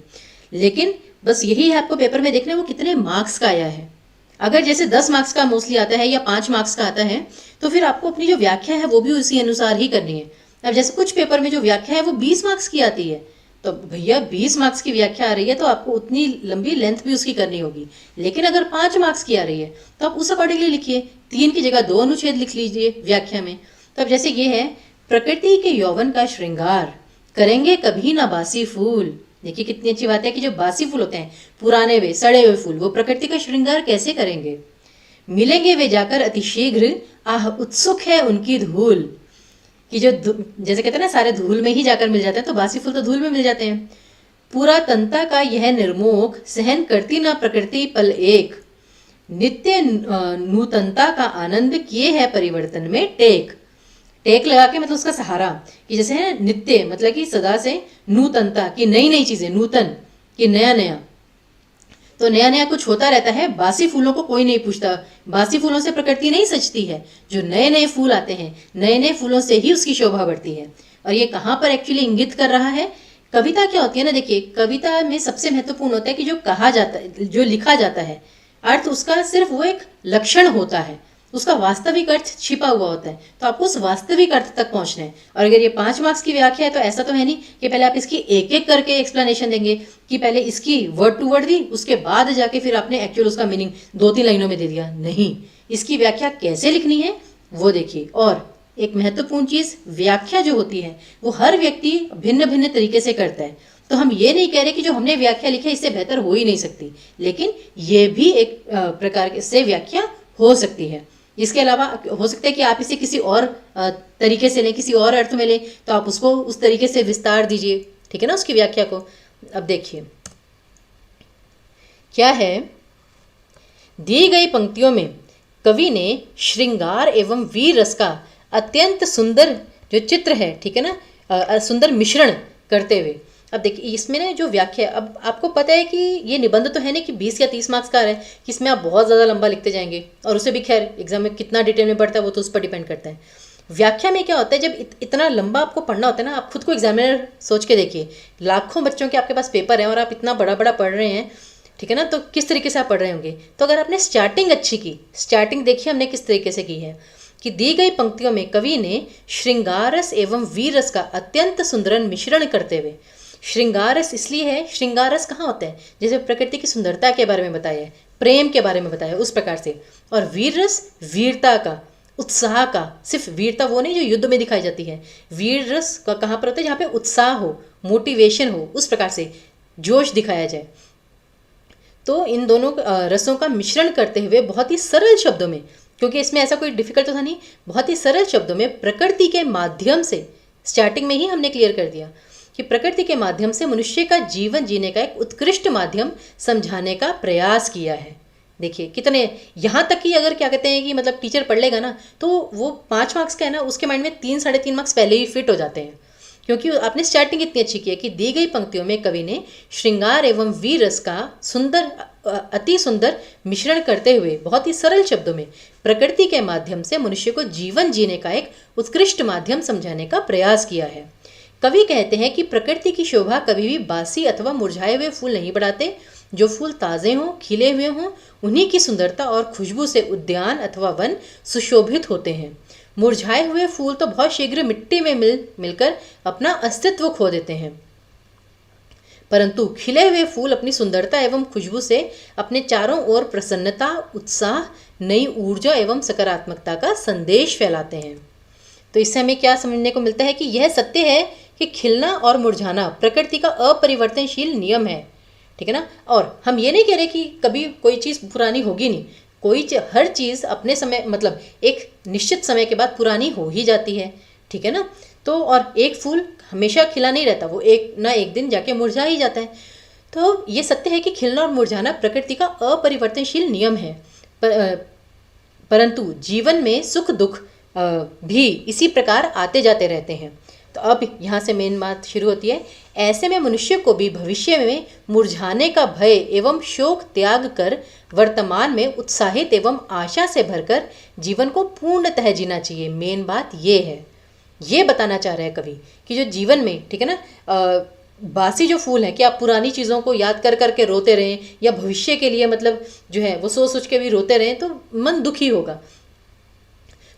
लेकिन बस यही है आपको पेपर में देखना है वो कितने मार्क्स का आया है। अगर जैसे 10 मार्क्स का मोस्टली आता है या 5 मार्क्स का आता है, तो फिर आपको अपनी जो व्याख्या है वो भी उसी अनुसार ही करनी है। अब जैसे कुछ पेपर में जो व्याख्या है वो 20 मार्क्स की आती है, तो भैया 20 मार्क्स की व्याख्या आ रही है तो आपको उतनी लंबी लेंथ भी उसकी करनी होगी। लेकिन अगर 5 मार्क्स की आ रही है तो आप उस अकॉर्डिंगली लिखिए, 3 की जगह 2 अनुच्छेद लिख लीजिए व्याख्या में। तो अब जैसे ये है, प्रकृति के यौवन का श्रृंगार करेंगे कभी ना बासी फूल। देखिए कितनी अच्छी बात है कि जो बासी फूल होते हैं, पुराने वे सड़े हुए फूल, वो प्रकृति का श्रृंगार कैसे करेंगे। मिलेंगे वे जाकर अतिशीघ्र, आह उत्सुक है उनकी धूल, कि जो जैसे कहते हैं ना सारे धूल में ही जाकर मिल जाते हैं, तो बासी फूल तो धूल में मिल जाते हैं। पूरा तंता का यह निर्मोह सहन करती ना प्रकृति पल एक, नित्य नूतनता का आनंद किए है परिवर्तन में टेक। टेक लगा के मतलब उसका सहारा, कि जैसे है नित्य मतलब कि सदा से, नूतनता की नई नई चीजें, नूतन कि नया नया, तो नया नया कुछ होता रहता है। बासी फूलों को कोई नहीं पूछता, बासी फूलों से प्रकृति नहीं सजती है, जो नए नए फूल आते हैं, नए नए फूलों से ही उसकी शोभा बढ़ती है। और ये कहाँ पर एक्चुअली इंगित कर रहा है, कविता क्या होती है ना, देखिए कविता में सबसे महत्वपूर्ण होता है कि जो कहा जाता है, जो लिखा जाता है, अर्थ उसका सिर्फ वो एक लक्षण होता है, उसका वास्तविक अर्थ छिपा हुआ होता है, तो आपको उस वास्तविक अर्थ तक पहुंचना है। और अगर ये 5 मार्क्स की व्याख्या है तो ऐसा तो है नहीं कि पहले आप इसकी एक एक करके एक्सप्लेनेशन देंगे, कि पहले इसकी वर्ड टू वर्ड दी, उसके बाद जाके फिर आपने एक्चुअल उसका मीनिंग 2-3 लाइनों में दे दिया। नहीं, इसकी व्याख्या कैसे लिखनी है वो देखिए। और एक महत्वपूर्ण चीज, व्याख्या जो होती है वो हर व्यक्ति भिन्न भिन्न तरीके से करता है, तो हम ये नहीं कह रहे कि जो हमने व्याख्या लिखी है इससे बेहतर हो ही नहीं सकती, लेकिन ये भी एक प्रकार से व्याख्या हो सकती है। इसके अलावा हो सकता है कि आप इसे किसी और तरीके से लें, किसी और अर्थ में लें, तो आप उसको उस तरीके से विस्तार दीजिए, ठीक है ना, उसकी व्याख्या को। अब देखिए क्या है, दी गई पंक्तियों में कवि ने श्रृंगार एवं वीर रस का अत्यंत सुंदर जो चित्र है, ठीक है ना, सुंदर मिश्रण करते हुए। अब देखिए इसमें ना जो व्याख्या, अब आपको पता है कि ये निबंध तो है नहीं कि 20 या 30 मार्क्स का आ रहा है कि इसमें आप बहुत ज़्यादा लंबा लिखते जाएंगे, और उसे भी खैर एग्जाम में कितना डिटेल में पढ़ता है वो तो उस पर डिपेंड करता है। व्याख्या में क्या होता है, जब इतना लंबा आपको पढ़ना होता है ना, आप खुद को एग्जामिनर सोच के देखिए, लाखों बच्चों के आपके पास पेपर हैं और आप इतना बड़ा बड़ा पढ़ रहे हैं, ठीक है ना, तो किस तरीके से आप पढ़ रहे होंगे। तो अगर आपने स्टार्टिंग अच्छी की, स्टार्टिंग देखिए हमने किस तरीके से की है कि दी गई पंक्तियों में कवि ने श्रृंगार रस एवं वीर रस का अत्यंत सुंदर मिश्रण करते हुए, श्रृंगार रस इसलिए है, श्रृंगार रस कहाँ होता है, जैसे प्रकृति की सुंदरता के बारे में बताया है, प्रेम के बारे में बताया उस प्रकार से, और वीर रस वीरता का, उत्साह का, सिर्फ वीरता वो नहीं जो युद्ध में दिखाई जाती है, वीर रस का कहाँ पर होता है, जहाँ पे उत्साह हो, मोटिवेशन हो, उस प्रकार से जोश दिखाया जाए। तो इन दोनों रसों का मिश्रण करते हुए बहुत ही सरल शब्दों में, क्योंकि इसमें ऐसा कोई डिफिकल्ट तो था नहीं, बहुत ही सरल शब्दों में प्रकृति के माध्यम से, स्टार्टिंग में ही हमने क्लियर कर दिया कि प्रकृति के माध्यम से मनुष्य का जीवन जीने का एक उत्कृष्ट माध्यम समझाने का प्रयास किया है। देखिए कितने, यहाँ तक कि अगर क्या कहते हैं कि मतलब टीचर पढ़ लेगा ना, तो वो 5 मार्क्स का है ना, उसके माइंड में 3 साढ़े 3 मार्क्स पहले ही फिट हो जाते हैं, क्योंकि आपने स्टार्टिंग इतनी अच्छी की है कि दी गई पंक्तियों में कवि ने श्रृंगार एवं वीर रस का सुंदर, अति सुंदर मिश्रण करते हुए बहुत ही सरल शब्दों में प्रकृति के माध्यम से मनुष्य को जीवन जीने का एक उत्कृष्ट माध्यम समझाने का प्रयास किया है। कवि कहते हैं कि प्रकृति की शोभा कभी भी बासी अथवा मुरझाए हुए फूल नहीं बढ़ाते, जो फूल ताज़े हों, खिले हुए हों, उन्हीं की सुंदरता और खुशबू से उद्यान अथवा वन सुशोभित होते हैं। मुरझाए हुए फूल तो बहुत शीघ्र मिट्टी में मिलकर अपना अस्तित्व खो देते हैं, परंतु खिले हुए फूल अपनी सुंदरता एवं खुशबू से अपने चारों ओर प्रसन्नता, उत्साह, नई ऊर्जा एवं सकारात्मकता का संदेश फैलाते हैं। तो इससे हमें क्या समझने को मिलता है कि यह सत्य है कि खिलना और मुरझाना प्रकृति का अपरिवर्तनशील नियम है, ठीक है ना। और हम ये नहीं कह रहे कि कभी कोई चीज़ पुरानी होगी नहीं, हर चीज़ अपने समय, मतलब एक निश्चित समय के बाद पुरानी हो ही जाती है, ठीक है ना। तो और एक फूल हमेशा खिला नहीं रहता, वो एक ना एक दिन जाके मुरझा ही जाता है। तो ये सत्य है कि खिलना और मुरझाना प्रकृति का अपरिवर्तनशील नियम है, परंतु जीवन में सुख दुख भी इसी प्रकार आते जाते रहते हैं। तो अब यहाँ से मेन बात शुरू होती है, ऐसे में मनुष्य को भी भविष्य में मुरझाने का भय एवं शोक त्याग कर वर्तमान में उत्साहित एवं आशा से भरकर जीवन को पूर्णतः जीना चाहिए। मेन बात ये है, ये बताना चाह रहे हैं कवि कि जो जीवन में, ठीक है ना, बासी जो फूल है कि आप पुरानी चीज़ों को याद कर करके रोते रहें या भविष्य के लिए मतलब जो है वो सोच सोच के भी रोते रहें तो मन दुखी होगा।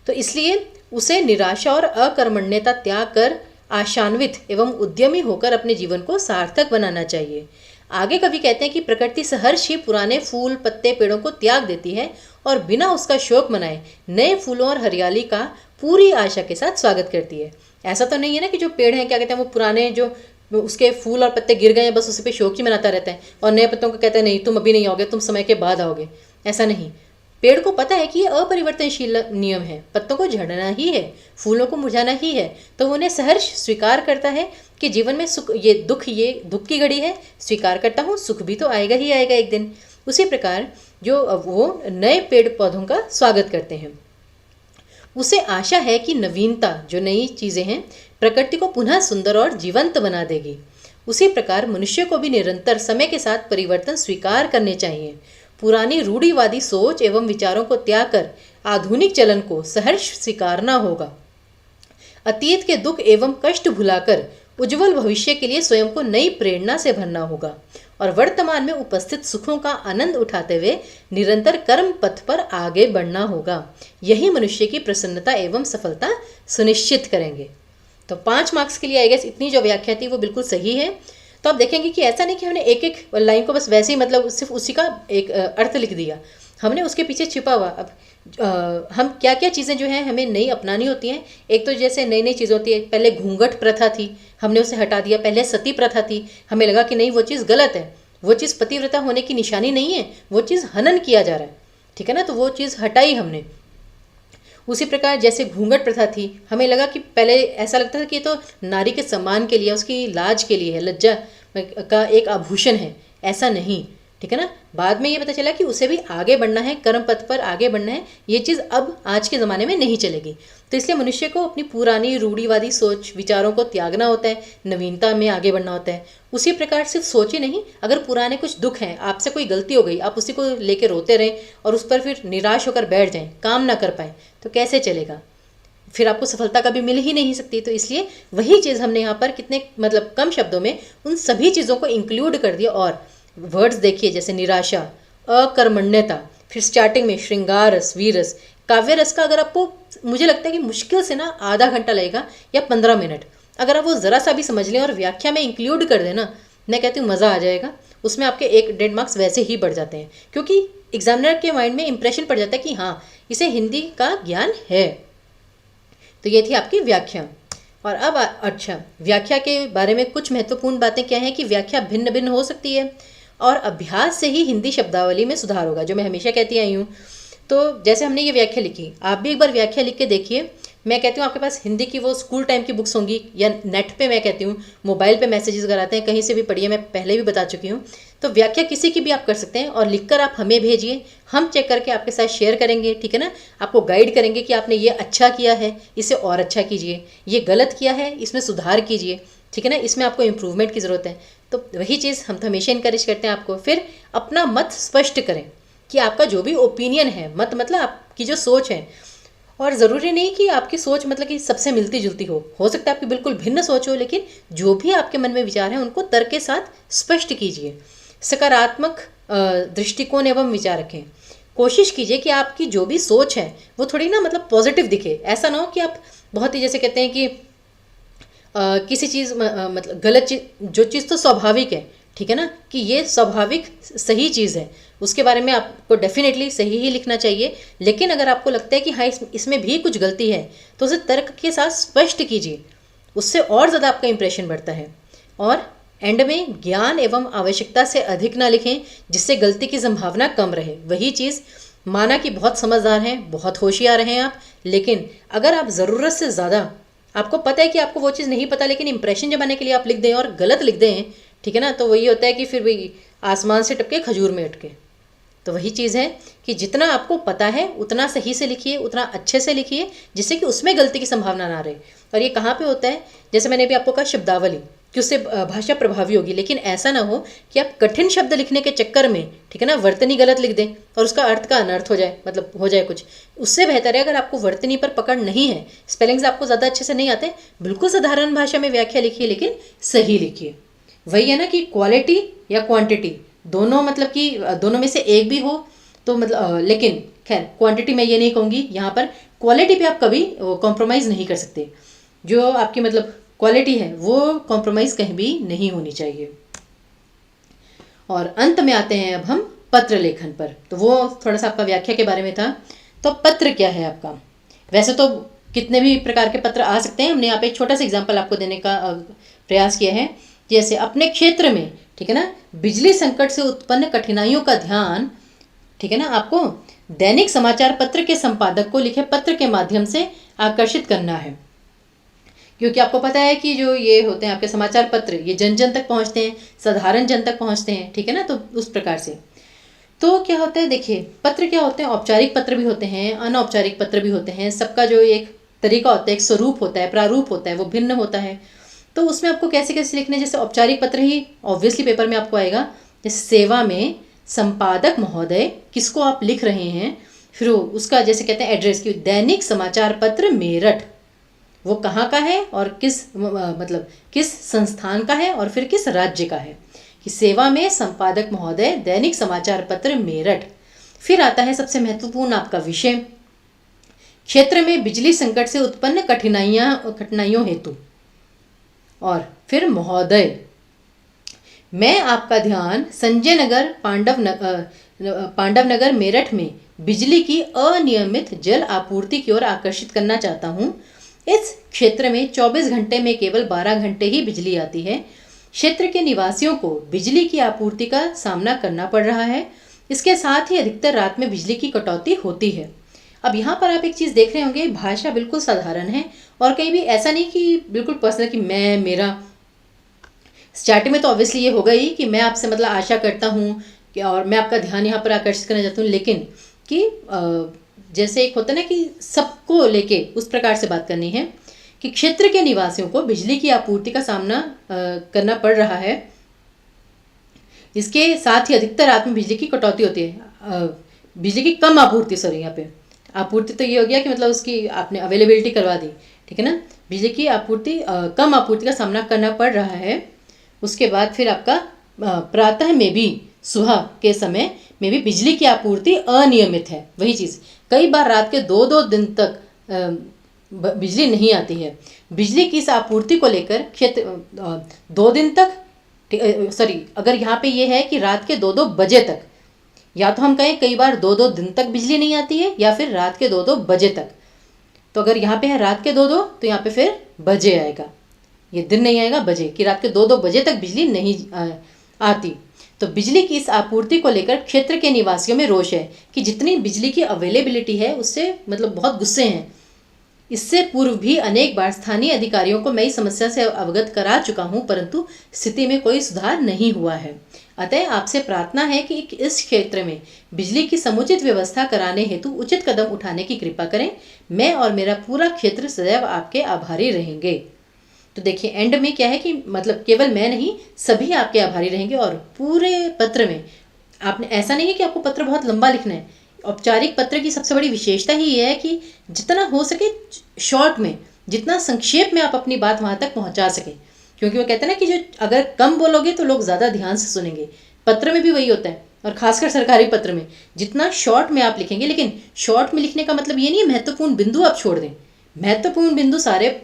तो इसलिए उसे निराशा और अकर्मण्यता त्याग कर आशान्वित एवं उद्यमी होकर अपने जीवन को सार्थक बनाना चाहिए। आगे कवि कहते हैं कि प्रकृति सहर्ष ही पुराने फूल पत्ते पेड़ों को त्याग देती है और बिना उसका शोक मनाए नए फूलों और हरियाली का पूरी आशा के साथ स्वागत करती है। ऐसा तो नहीं है ना कि जो पेड़ हैं क्या कहते हैं वो पुराने जो उसके फूल और पत्ते गिर गए हैं बस उस पर शोक ही मनाता रहता है और नए पत्तों को कहते हैं नहीं तुम अभी नहीं आओगे, तुम समय के बाद आओगे। ऐसा नहीं, पेड़ को पता है कि ये अपरिवर्तनशील नियम है, पत्तों को झड़ना ही है, फूलों को मुरझाना ही है, तो वो उन्हें सहर्ष स्वीकार करता है कि जीवन में सुख, ये दुख की घड़ी है, स्वीकार करता हूँ, सुख भी तो आएगा ही आएगा एक दिन। उसी प्रकार जो वो नए पेड़ पौधों का स्वागत करते हैं, उसे आशा है कि नवीनता, जो नई चीज़ें हैं, प्रकृति को पुनः सुंदर और जीवंत बना देगी। उसी प्रकार मनुष्य को भी निरंतर समय के साथ परिवर्तन स्वीकार करने चाहिए। पुरानी रूढ़िवादी सोच एवं विचारों को त्याग कर आधुनिक चलन को सहर्ष स्वीकारना होगा। अतीत के दुख एवं कष्ट भुलाकर उज्जवल भविष्य के लिए स्वयं को नई प्रेरणा से भरना होगा और वर्तमान में उपस्थित सुखों का आनंद उठाते हुए निरंतर कर्म पथ पर आगे बढ़ना होगा। यही मनुष्य की प्रसन्नता एवं सफलता सुनिश्चित करेंगे। तो 5 मार्क्स के लिए आई गेस इतनी जो व्याख्या थी वो बिल्कुल सही है। तो आप देखेंगे कि ऐसा नहीं कि हमने एक एक लाइन को बस वैसे ही मतलब सिर्फ उसी का एक अर्थ लिख दिया, हमने उसके पीछे छिपा हुआ अब हम क्या क्या चीज़ें जो हैं हमें नई अपनानी होती हैं। एक तो जैसे नई नई चीज़ होती है, पहले घूंघट प्रथा थी, हमने उसे हटा दिया। पहले सती प्रथा थी, हमें लगा कि नहीं वो चीज़ गलत है, वो चीज़ पतिव्रता होने की निशानी नहीं है, वो चीज़ हनन किया जा रहा है, ठीक है ना, तो वो चीज़ हटाई हमने। उसी प्रकार जैसे घूंघट प्रथा थी, हमें लगा कि पहले ऐसा लगता था कि ये तो नारी के सम्मान के लिए, उसकी लाज के लिए है, लज्जा का एक आभूषण है, ऐसा नहीं, ठीक है ना। बाद में ये पता चला कि उसे भी आगे बढ़ना है, कर्म पथ पर आगे बढ़ना है, ये चीज़ अब आज के ज़माने में नहीं चलेगी। तो इसलिए मनुष्य को अपनी पुरानी रूढ़िवादी सोच विचारों को त्यागना होता है, नवीनता में आगे बढ़ना होता है। उसी प्रकार सिर्फ सोच ही नहीं, अगर पुराने कुछ दुख हैं, आपसे कोई गलती हो गई, आप उसी को लेकर रोते रहें और उस पर फिर निराश होकर बैठ जाएं, काम ना कर पाएँ, तो कैसे चलेगा। फिर आपको सफलता कभी मिल ही नहीं सकती। तो इसलिए वही चीज़ हमने यहाँ पर कितने मतलब कम शब्दों में उन सभी चीज़ों को इंक्लूड कर दिया। और वर्ड्स देखिए जैसे निराशा, अकर्मण्यता, फिर स्टार्टिंग में श्रृंगार रस, वीर रस, काव्य रस का अगर आपको, मुझे लगता है कि मुश्किल से ना आधा घंटा लगेगा या 15 मिनट, अगर आप वो ज़रा सा भी समझ लें और व्याख्या में इंक्लूड कर देना, मैं कहती हूँ मज़ा आ जाएगा। उसमें आपके 1.5 मार्क्स वैसे ही बढ़ जाते हैं, क्योंकि एग्जामिनर के माइंड में इंप्रेशन पड़ जाता है कि हाँ इसे हिंदी का ज्ञान है। तो ये थी आपकी व्याख्या। और अब अच्छा, व्याख्या के बारे में कुछ महत्वपूर्ण बातें क्या हैं कि व्याख्या भिन्न भिन्न हो सकती है और अभ्यास से ही हिंदी शब्दावली में सुधार होगा, जो मैं हमेशा कहती आई हूँ। तो जैसे हमने ये व्याख्या लिखी, आप भी एक बार व्याख्या लिख के देखिए। मैं कहती हूँ आपके पास हिंदी की वो स्कूल टाइम की बुक्स होंगी या नेट पे, मैं कहती हूँ मोबाइल पे मैसेजेस अगर आते हैं कहीं से भी पढ़िए, मैं पहले भी बता चुकी हूँ। तो व्याख्या किसी की भी आप कर सकते हैं और लिखकर आप हमें भेजिए, हम चेक करके आपके साथ शेयर करेंगे, ठीक है ना। आपको गाइड करेंगे कि आपने ये अच्छा किया है, इसे और अच्छा कीजिए, ये गलत किया है, इसमें सुधार कीजिए, ठीक है ना, इसमें आपको इम्प्रूवमेंट की ज़रूरत है। तो वही चीज़ हम तो हमेशा इनकरेज करते हैं आपको। फिर अपना मत स्पष्ट करें कि आपका जो भी ओपिनियन है, मत मतलब आपकी जो सोच है, और ज़रूरी नहीं कि आपकी सोच मतलब कि सबसे मिलती जुलती हो सकता है आपकी बिल्कुल भिन्न सोच हो, लेकिन जो भी आपके मन में विचार हैं उनको तर्क के साथ स्पष्ट कीजिए। सकारात्मक दृष्टिकोण एवं विचार रखें। कोशिश कीजिए कि आपकी जो भी सोच है वो थोड़ी ना मतलब पॉजिटिव दिखे। ऐसा ना हो कि आप बहुत ही जैसे कहते हैं कि किसी चीज़ मतलब गलत चीज़, जो चीज़ तो स्वाभाविक है, ठीक है ना, कि ये स्वाभाविक सही चीज़ है, उसके बारे में आपको डेफिनेटली सही ही लिखना चाहिए। लेकिन अगर आपको लगता है कि हाँ इसमें भी कुछ गलती है, तो उसे तर्क के साथ स्पष्ट कीजिए, उससे और ज़्यादा आपका इंप्रेशन बढ़ता है। और एंड में ज्ञान एवं आवश्यकता से अधिक ना लिखें, जिससे गलती की संभावना कम रहे। वही चीज़, माना कि बहुत समझदार हैं, बहुत होशियार हैं आप, लेकिन अगर आप ज़रूरत से ज़्यादा, आपको पता है कि आपको वो चीज़ नहीं पता, लेकिन इंप्रेशन जमाने के लिए आप लिख दें और गलत लिख दें, ठीक है ना, तो वही होता है कि फिर वही आसमान से टपके खजूर में अटके। तो वही चीज़ है कि जितना आपको पता है उतना सही से लिखिए, उतना अच्छे से लिखिए, जिससे कि उसमें गलती की संभावना ना रहे। और ये कहाँ पे होता है, जैसे मैंने अभी आपको कहा शब्दावली, कि उससे भाषा प्रभावी होगी। लेकिन ऐसा ना हो कि आप कठिन शब्द लिखने के चक्कर में, ठीक है ना, वर्तनी गलत लिख दें और उसका अर्थ का अनर्थ हो जाए, मतलब हो जाए कुछ। उससे बेहतर है अगर आपको वर्तनी पर पकड़ नहीं है, स्पेलिंग्स आपको ज़्यादा अच्छे से नहीं आते, बिल्कुल साधारण भाषा में व्याख्या लिखिए, लेकिन सही लिखिए। वही है ना कि क्वालिटी या क्वांटिटी दोनों, मतलब कि दोनों में से एक भी हो तो मतलब लेकिन खैर क्वांटिटी मैं ये नहीं कहूँगी, यहाँ पर क्वालिटी पे आप कभी कॉम्प्रोमाइज़ नहीं कर सकते। जो आपकी मतलब क्वालिटी है वो कॉम्प्रोमाइज़ कहीं भी नहीं होनी चाहिए। और अंत में आते हैं अब हम पत्र लेखन पर। तो वो थोड़ा सा आपका व्याख्या के बारे में था। तो पत्र क्या है आपका, वैसे तो कितने भी प्रकार के पत्र आ सकते हैं। हमने यहाँ पे एक छोटा सा एग्जाम्पल आपको देने का प्रयास किया है। जैसे अपने क्षेत्र में, ठीक है ना, बिजली संकट से उत्पन्न कठिनाइयों का ध्यान, ठीक है ना, आपको दैनिक समाचार पत्र के संपादक को लिखे पत्र के माध्यम से आकर्षित करना है। क्योंकि आपको पता है कि जो ये होते हैं आपके समाचार पत्र, ये जन जन तक पहुंचते हैं, साधारण जन तक पहुंचते हैं, ठीक है ना। तो उस प्रकार से तो क्या होता है, देखिए पत्र क्या होते हैं, औपचारिक पत्र भी होते हैं, अनौपचारिक पत्र भी होते हैं। सबका जो एक तरीका होता है, एक स्वरूप होता है, प्रारूप होता है, वो भिन्न होता है। तो उसमें आपको कैसे कैसे लिखने, जैसे औपचारिक पत्र ही ऑब्वियसली पेपर में आपको आएगा, जैसे सेवा में संपादक महोदय, किसको आप लिख रहे हैं, फिर उसका जैसे कहते हैं एड्रेस की, दैनिक समाचार पत्र मेरठ, वो कहाँ का है और किस मतलब किस संस्थान का है और फिर किस राज्य का है, कि सेवा में संपादक महोदय, दैनिक समाचार पत्र मेरठ। फिर आता है सबसे महत्वपूर्ण आपका विषय, क्षेत्र में बिजली संकट से उत्पन्न कठिनाइयों हेतु, और फिर महोदय, मैं आपका ध्यान संजय नगर पांडव नगर मेरठ में बिजली की अनियमित जल आपूर्ति की ओर आकर्षित करना चाहता हूँ। इस क्षेत्र में 24 घंटे में केवल 12 घंटे ही बिजली आती है। क्षेत्र के निवासियों को बिजली की आपूर्ति का सामना करना पड़ रहा है। इसके साथ ही अधिकतर रात में बिजली की कटौती होती है। अब यहाँ पर आप एक चीज़ देख रहे होंगे, भाषा बिल्कुल साधारण है और कहीं भी ऐसा नहीं कि बिल्कुल पर्सनल कि मैं मेरा। स्टार्टिंग में तो ऑब्वियसली ये होगा ही कि मैं आपसे मतलब आशा करता हूँ कि, और मैं आपका ध्यान यहाँ पर आकर्षित करना चाहता हूँ, लेकिन कि जैसे एक होता है ना कि सबको लेके उस प्रकार से बात करनी है कि क्षेत्र के निवासियों को बिजली की आपूर्ति का सामना करना पड़ रहा है। इसके साथ ही अधिकतर रात में बिजली की कटौती होती है, बिजली की कम आपूर्ति, सॉरी यहाँ पे आपूर्ति तो ये हो गया कि मतलब उसकी आपने अवेलेबिलिटी करवा दी, ठीक है ना। बिजली की आपूर्ति कम आपूर्ति का सामना करना पड़ रहा है। उसके बाद फिर आपका प्रातः में भी, सुबह के समय में भी बिजली की आपूर्ति अनियमित है। वही चीज़, कई बार रात के 2-2 दिन तक बिजली नहीं आती है। बिजली की इस आपूर्ति को लेकर क्षेत्र 2 दिन तक, अगर यहाँ पे ये है कि रात के 2-2 बजे तक, या तो हम कहें कई बार 2-2 दिन तक बिजली नहीं आती है, या फिर रात के 2-2 बजे तक। तो अगर यहाँ पे है रात के 2-2, तो यहाँ पे फिर बजे आएगा, ये दिन नहीं आएगा, बजे, कि रात के 2-2 बजे तक बिजली नहीं आती। तो बिजली की इस आपूर्ति को लेकर क्षेत्र के निवासियों में रोष है कि जितनी बिजली की अवेलेबिलिटी है उससे मतलब बहुत गुस्से हैं। इससे पूर्व भी अनेक बार स्थानीय अधिकारियों को मैं इस समस्या से अवगत करा चुका हूं, परंतु स्थिति में कोई सुधार नहीं हुआ है। अतः आपसे प्रार्थना है कि इस क्षेत्र में बिजली की समुचित व्यवस्था कराने हेतु उचित कदम उठाने की कृपा करें। मैं और मेरा पूरा क्षेत्र सदैव आपके आभारी रहेंगे। तो देखिए एंड में क्या है कि मतलब केवल मैं नहीं, सभी आपके आभारी रहेंगे। और पूरे पत्र में आपने, ऐसा नहीं है कि आपको पत्र बहुत लंबा लिखना है। औपचारिक पत्र की सबसे बड़ी विशेषता ही ये है कि जितना हो सके शॉर्ट में, जितना संक्षेप में आप अपनी बात वहाँ तक पहुँचा सकें, क्योंकि वो कहते हैं ना कि जो अगर कम बोलोगे तो लोग ज़्यादा ध्यान से सुनेंगे। पत्र में भी वही होता है, और खासकर सरकारी पत्र में जितना शॉर्ट में आप लिखेंगे। लेकिन शॉर्ट में लिखने का मतलब ये नहीं है महत्वपूर्ण बिंदु आप छोड़ दें, महत्वपूर्ण बिंदु सारे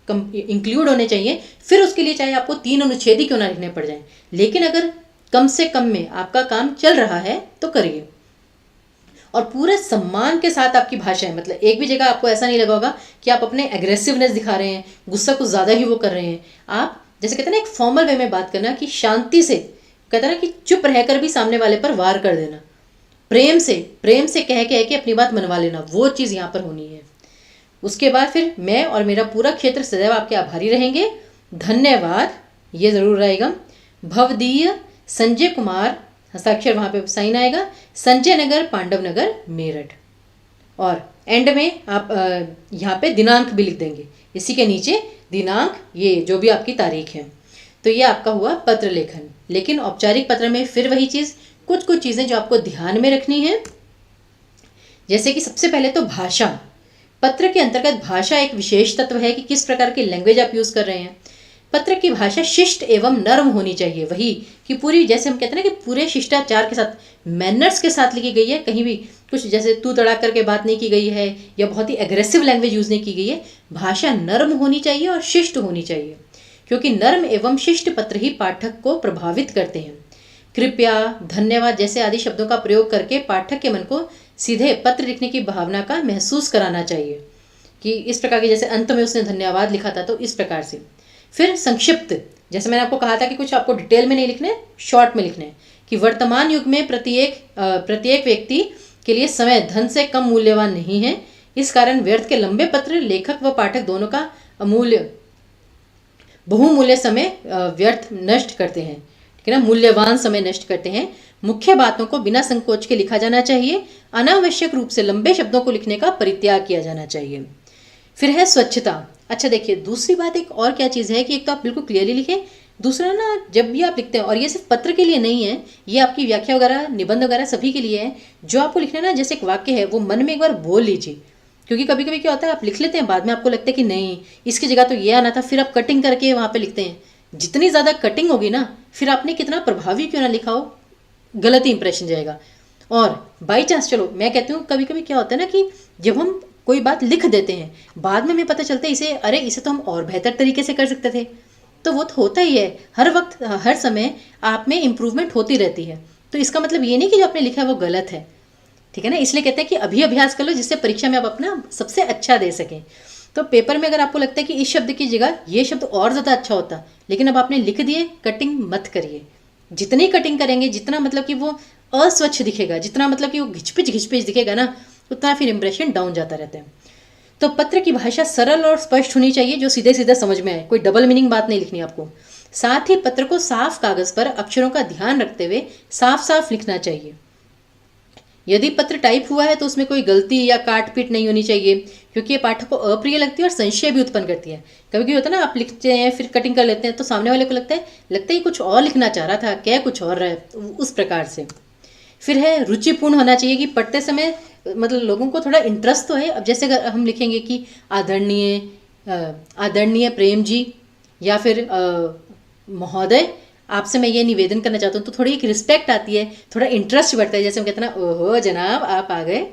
इंक्लूड होने चाहिए। फिर उसके लिए चाहे आपको 3 अनुच्छेद ही क्यों ना लिखने पड़ जाए, लेकिन अगर कम से कम में आपका काम चल रहा है तो करिए। और पूरे सम्मान के साथ आपकी भाषा है, मतलब एक भी जगह आपको ऐसा नहीं लगा होगा कि आप अपने एग्रेसिवनेस दिखा रहे हैं, गुस्सा कुछ ज़्यादा ही वो कर रहे हैं। आप जैसे कहते हैं ना एक फॉर्मल वे में बात करना, कि शांति से, कहते हैं ना कि चुप रहकर भी सामने वाले पर वार कर देना, प्रेम से कह के अपनी बात मनवा लेना, वो चीज़ यहाँ पर होनी है। उसके बाद फिर मैं और मेरा पूरा क्षेत्र सदैव आपके आभारी रहेंगे, धन्यवाद, ये ज़रूर रहेगा। भवदीय संजय कुमार, हस्ताक्षर वहाँ पे साइन आएगा, संजय नगर, पांडव नगर, मेरठ। और एंड में आप यहाँ पे दिनांक भी लिख देंगे, इसी के नीचे दिनांक, ये जो भी आपकी तारीख है। तो ये आपका हुआ पत्र लेखन। लेकिन औपचारिक पत्र में फिर वही चीज़, कुछ चीज़ें जो आपको ध्यान में रखनी है। जैसे कि सबसे पहले तो भाषा, पत्र के अंतर्गत भाषा एक विशेष तत्व है कि किस प्रकार की लैंग्वेज आप यूज़ कर रहे हैं। पत्र की भाषा शिष्ट एवं नर्म होनी चाहिए, वही कि पूरी, जैसे हम कहते हैं ना कि पूरे शिष्टाचार के साथ, मैनर्स के साथ लिखी गई है। कहीं भी कुछ जैसे तू तड़ाक करके बात नहीं की गई है, या बहुत ही एग्रेसिव लैंग्वेज यूज़ नहीं की गई है। भाषा नर्म होनी चाहिए और शिष्ट होनी चाहिए, क्योंकि नर्म एवं शिष्ट पत्र ही पाठक को प्रभावित करते हैं। कृपया, धन्यवाद जैसे आदि शब्दों का प्रयोग करके पाठक के मन को सीधे पत्र लिखने की भावना का महसूस कराना चाहिए, कि इस प्रकार के, जैसे अंत में उसने धन्यवाद लिखा था तो इस प्रकार से। फिर संक्षिप्त, जैसे मैंने आपको कहा था कि कुछ आपको डिटेल में नहीं लिखने, शॉर्ट में लिखने, कि वर्तमान युग में प्रत्येक व्यक्ति के लिए समय धन से कम मूल्यवान नहीं है। इस कारण व्यर्थ के लंबे पत्र लेखक व पाठक दोनों का बहुमूल्य समय व्यर्थ नष्ट करते हैं, ठीक है ना, मूल्यवान समय नष्ट करते हैं। मुख्य बातों को बिना संकोच के लिखा जाना चाहिए। अनावश्यक रूप से लंबे शब्दों को लिखने का परित्याग किया जाना चाहिए। फिर है स्वच्छता। अच्छा देखिए, दूसरी बात एक और क्या चीज़ है कि एक तो आप बिल्कुल क्लियरली लिखें, दूसरा ना जब भी आप लिखते हैं, और ये सिर्फ पत्र के लिए नहीं है, ये आपकी व्याख्या वगैरह, निबंध वगैरह सभी के लिए है। जो आपको लिखना है ना, जैसे एक वाक्य है, वो मन में एक बार बोल लीजिए, क्योंकि कभी कभी क्या होता है आप लिख लेते हैं, बाद में आपको लगता है कि नहीं इसकी जगह तो ये आना था, फिर आप कटिंग करके वहाँ पे लिखते हैं। जितनी ज़्यादा कटिंग होगी ना, फिर आपने कितना प्रभावी क्यों ना लिखा हो, गलत ही इंप्रेशन जाएगा। और बाई चांस, चलो मैं कहती हूँ कभी कभी क्या होता है ना कि जब हम कोई बात लिख देते हैं, बाद में हमें पता चलता है इसे तो हम और बेहतर तरीके से कर सकते थे। तो वो तो होता ही है, हर वक्त हर समय आप में इम्प्रूवमेंट होती रहती है। तो इसका मतलब ये नहीं कि जो आपने लिखा है वो गलत है, ठीक है ना। इसलिए कहते हैं कि अभी अभ्यास कर लो, जिससे परीक्षा में आप अपना सबसे अच्छा दे सकें। तो पेपर में अगर आपको लगता है कि इस शब्द की जगह ये शब्द और ज़्यादा अच्छा होता, लेकिन अब आपने लिख दिए, कटिंग मत करिए। जितनी कटिंग करेंगे, जितना मतलब कि वो अस्वच्छ दिखेगा, जितना मतलब कि वो घिचपिच दिखेगा ना, उतना फिर इंप्रेशन डाउन जाता रहता है। तो पत्र की भाषा सरल और स्पष्ट होनी चाहिए, जो सीधे सीधे समझ में आए, कोई डबल मीनिंग बात नहीं लिखनी आपको। साथ ही पत्र को साफ कागज पर अक्षरों का ध्यान रखते हुए साफ साफ लिखना चाहिए। यदि पत्र टाइप हुआ है तो उसमें कोई गलती या काट पीट नहीं होनी चाहिए, क्योंकि ये पाठक को अप्रिय लगती है और संशय भी उत्पन्न करती है। कभी कभी होता है ना, आप लिखते हैं फिर कटिंग कर लेते हैं, तो सामने वाले को लगता है कुछ और लिखना चाह रहा था, क्या कुछ और रहा है, उस प्रकार से। फिर है रुचिपूर्ण होना चाहिए, कि पढ़ते समय मतलब लोगों को थोड़ा इंटरेस्ट तो है। अब जैसे अगर हम लिखेंगे कि आदरणीय प्रेम जी, या फिर महोदय, आपसे मैं ये निवेदन करना चाहता हूँ, तो थोड़ी एक रिस्पेक्ट आती है, थोड़ा इंटरेस्ट बढ़ता है। जैसे हम कहते हैं ना, ओहो जनाब आप आ गए,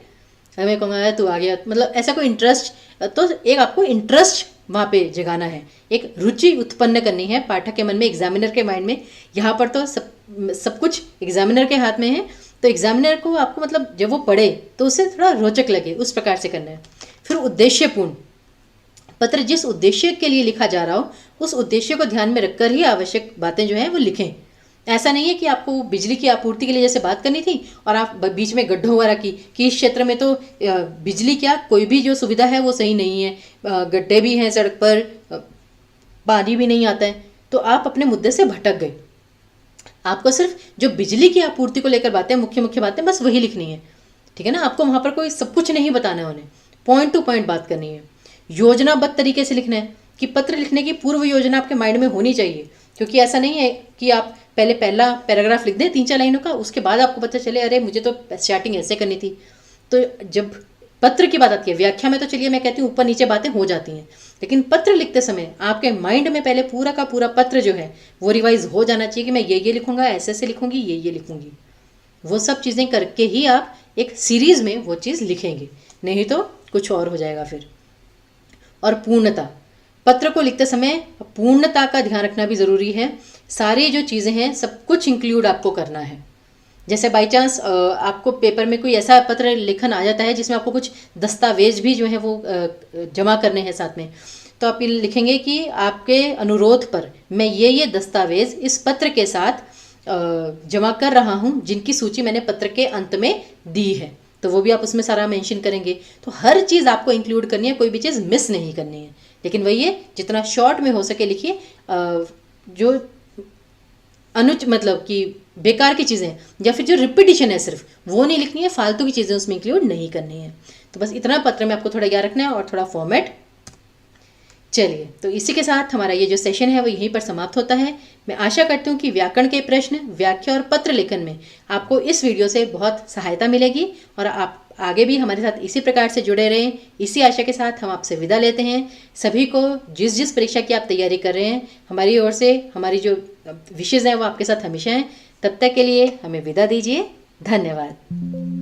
मैं कहूँगा तू आ गया, मतलब ऐसा कोई इंटरेस्ट। तो एक आपको इंटरेस्ट वहाँ पे जगाना है, एक रुचि उत्पन्न करनी है पाठक के मन में, एग्जामिनर के माइंड में। यहाँ पर तो सब कुछ एग्जामिनर के हाथ में है, तो एग्जामिनर को आपको मतलब जब वो पढ़े तो उसे थोड़ा रोचक लगे, उस प्रकार से करना है। फिर उद्देश्यपूर्ण, पत्र जिस उद्देश्य के लिए लिखा जा रहा हो उस उद्देश्य को ध्यान में रखकर ही आवश्यक बातें जो हैं वो लिखें। ऐसा नहीं है कि आपको बिजली की आपूर्ति के लिए जैसे बात करनी थी और आप बीच में गड्ढों वगैरह की कि इस क्षेत्र में तो बिजली क्या कोई भी जो सुविधा है वो सही नहीं है, गड्ढे भी हैं सड़क पर, पानी भी नहीं आता है, तो आप अपने मुद्दे से भटक गए। आपको सिर्फ जो बिजली की आपूर्ति को लेकर बातें, मुख्य मुख्य बातें, बस वही लिखनी है, ठीक है ना। आपको वहाँ पर कोई सब कुछ नहीं बताना है, उन्हें पॉइंट टू पॉइंट बात करनी है। योजनाबद्ध तरीके से लिखना है कि पत्र लिखने की पूर्व योजना आपके माइंड में होनी चाहिए, क्योंकि ऐसा नहीं है कि आप पहले पहला पैराग्राफ लिख दें 3-4 लाइनों का, उसके बाद आपको पता चले अरे मुझे तो स्टार्टिंग ऐसे करनी थी। तो जब पत्र की बात आती है, व्याख्या में तो चलिए मैं कहती हूँ ऊपर नीचे बातें हो जाती हैं, लेकिन पत्र लिखते समय आपके माइंड में पहले पूरा का पूरा पत्र जो है वो रिवाइज हो जाना चाहिए कि मैं ये लिखूंगा, ऐसे ऐसे लिखूंगी, ये लिखूंगी। वो सब चीज़ें करके ही आप एक सीरीज में वो चीज़ लिखेंगे, नहीं तो कुछ और हो जाएगा फिर। और पूर्णता, पत्र को लिखते समय पूर्णता का ध्यान रखना भी ज़रूरी है। सारी जो चीज़ें हैं सब कुछ इंक्लूड आपको करना है। जैसे बाई चांस आपको पेपर में कोई ऐसा पत्र लिखन आ जाता है जिसमें आपको कुछ दस्तावेज भी जो है वो जमा करने हैं साथ में, तो आप ये लिखेंगे कि आपके अनुरोध पर मैं ये दस्तावेज इस पत्र के साथ जमा कर रहा हूँ, जिनकी सूची मैंने पत्र के अंत में दी है, तो वो भी आप उसमें सारा मेंशन करेंगे। तो हर चीज़ आपको इंक्लूड करनी है, कोई भी चीज़ मिस नहीं करनी है। लेकिन वही है, जितना शॉर्ट में हो सके लिखिए। जो मतलब कि बेकार की चीज़ें या फिर जो रिपीटिशन है सिर्फ वो नहीं लिखनी है, फालतू की चीज़ें उसमें इंक्लूड नहीं करनी है। तो बस इतना पत्र में आपको थोड़ा याद रखना है और थोड़ा फॉर्मेट। चलिए, तो इसी के साथ हमारा ये जो सेशन है वो यहीं पर समाप्त होता है। मैं आशा करती हूँ कि व्याकरण के प्रश्न, व्याख्या और पत्र लेखन में आपको इस वीडियो से बहुत सहायता मिलेगी और आप आगे भी हमारे साथ इसी प्रकार से जुड़े रहें। इसी आशा के साथ हम आपसे विदा लेते हैं। सभी को जिस परीक्षा की आप तैयारी कर रहे हैं, हमारी ओर से हमारी जो विशेष हैं वो आपके साथ हमेशा हैं। तब तक के लिए हमें विदा दीजिए। धन्यवाद।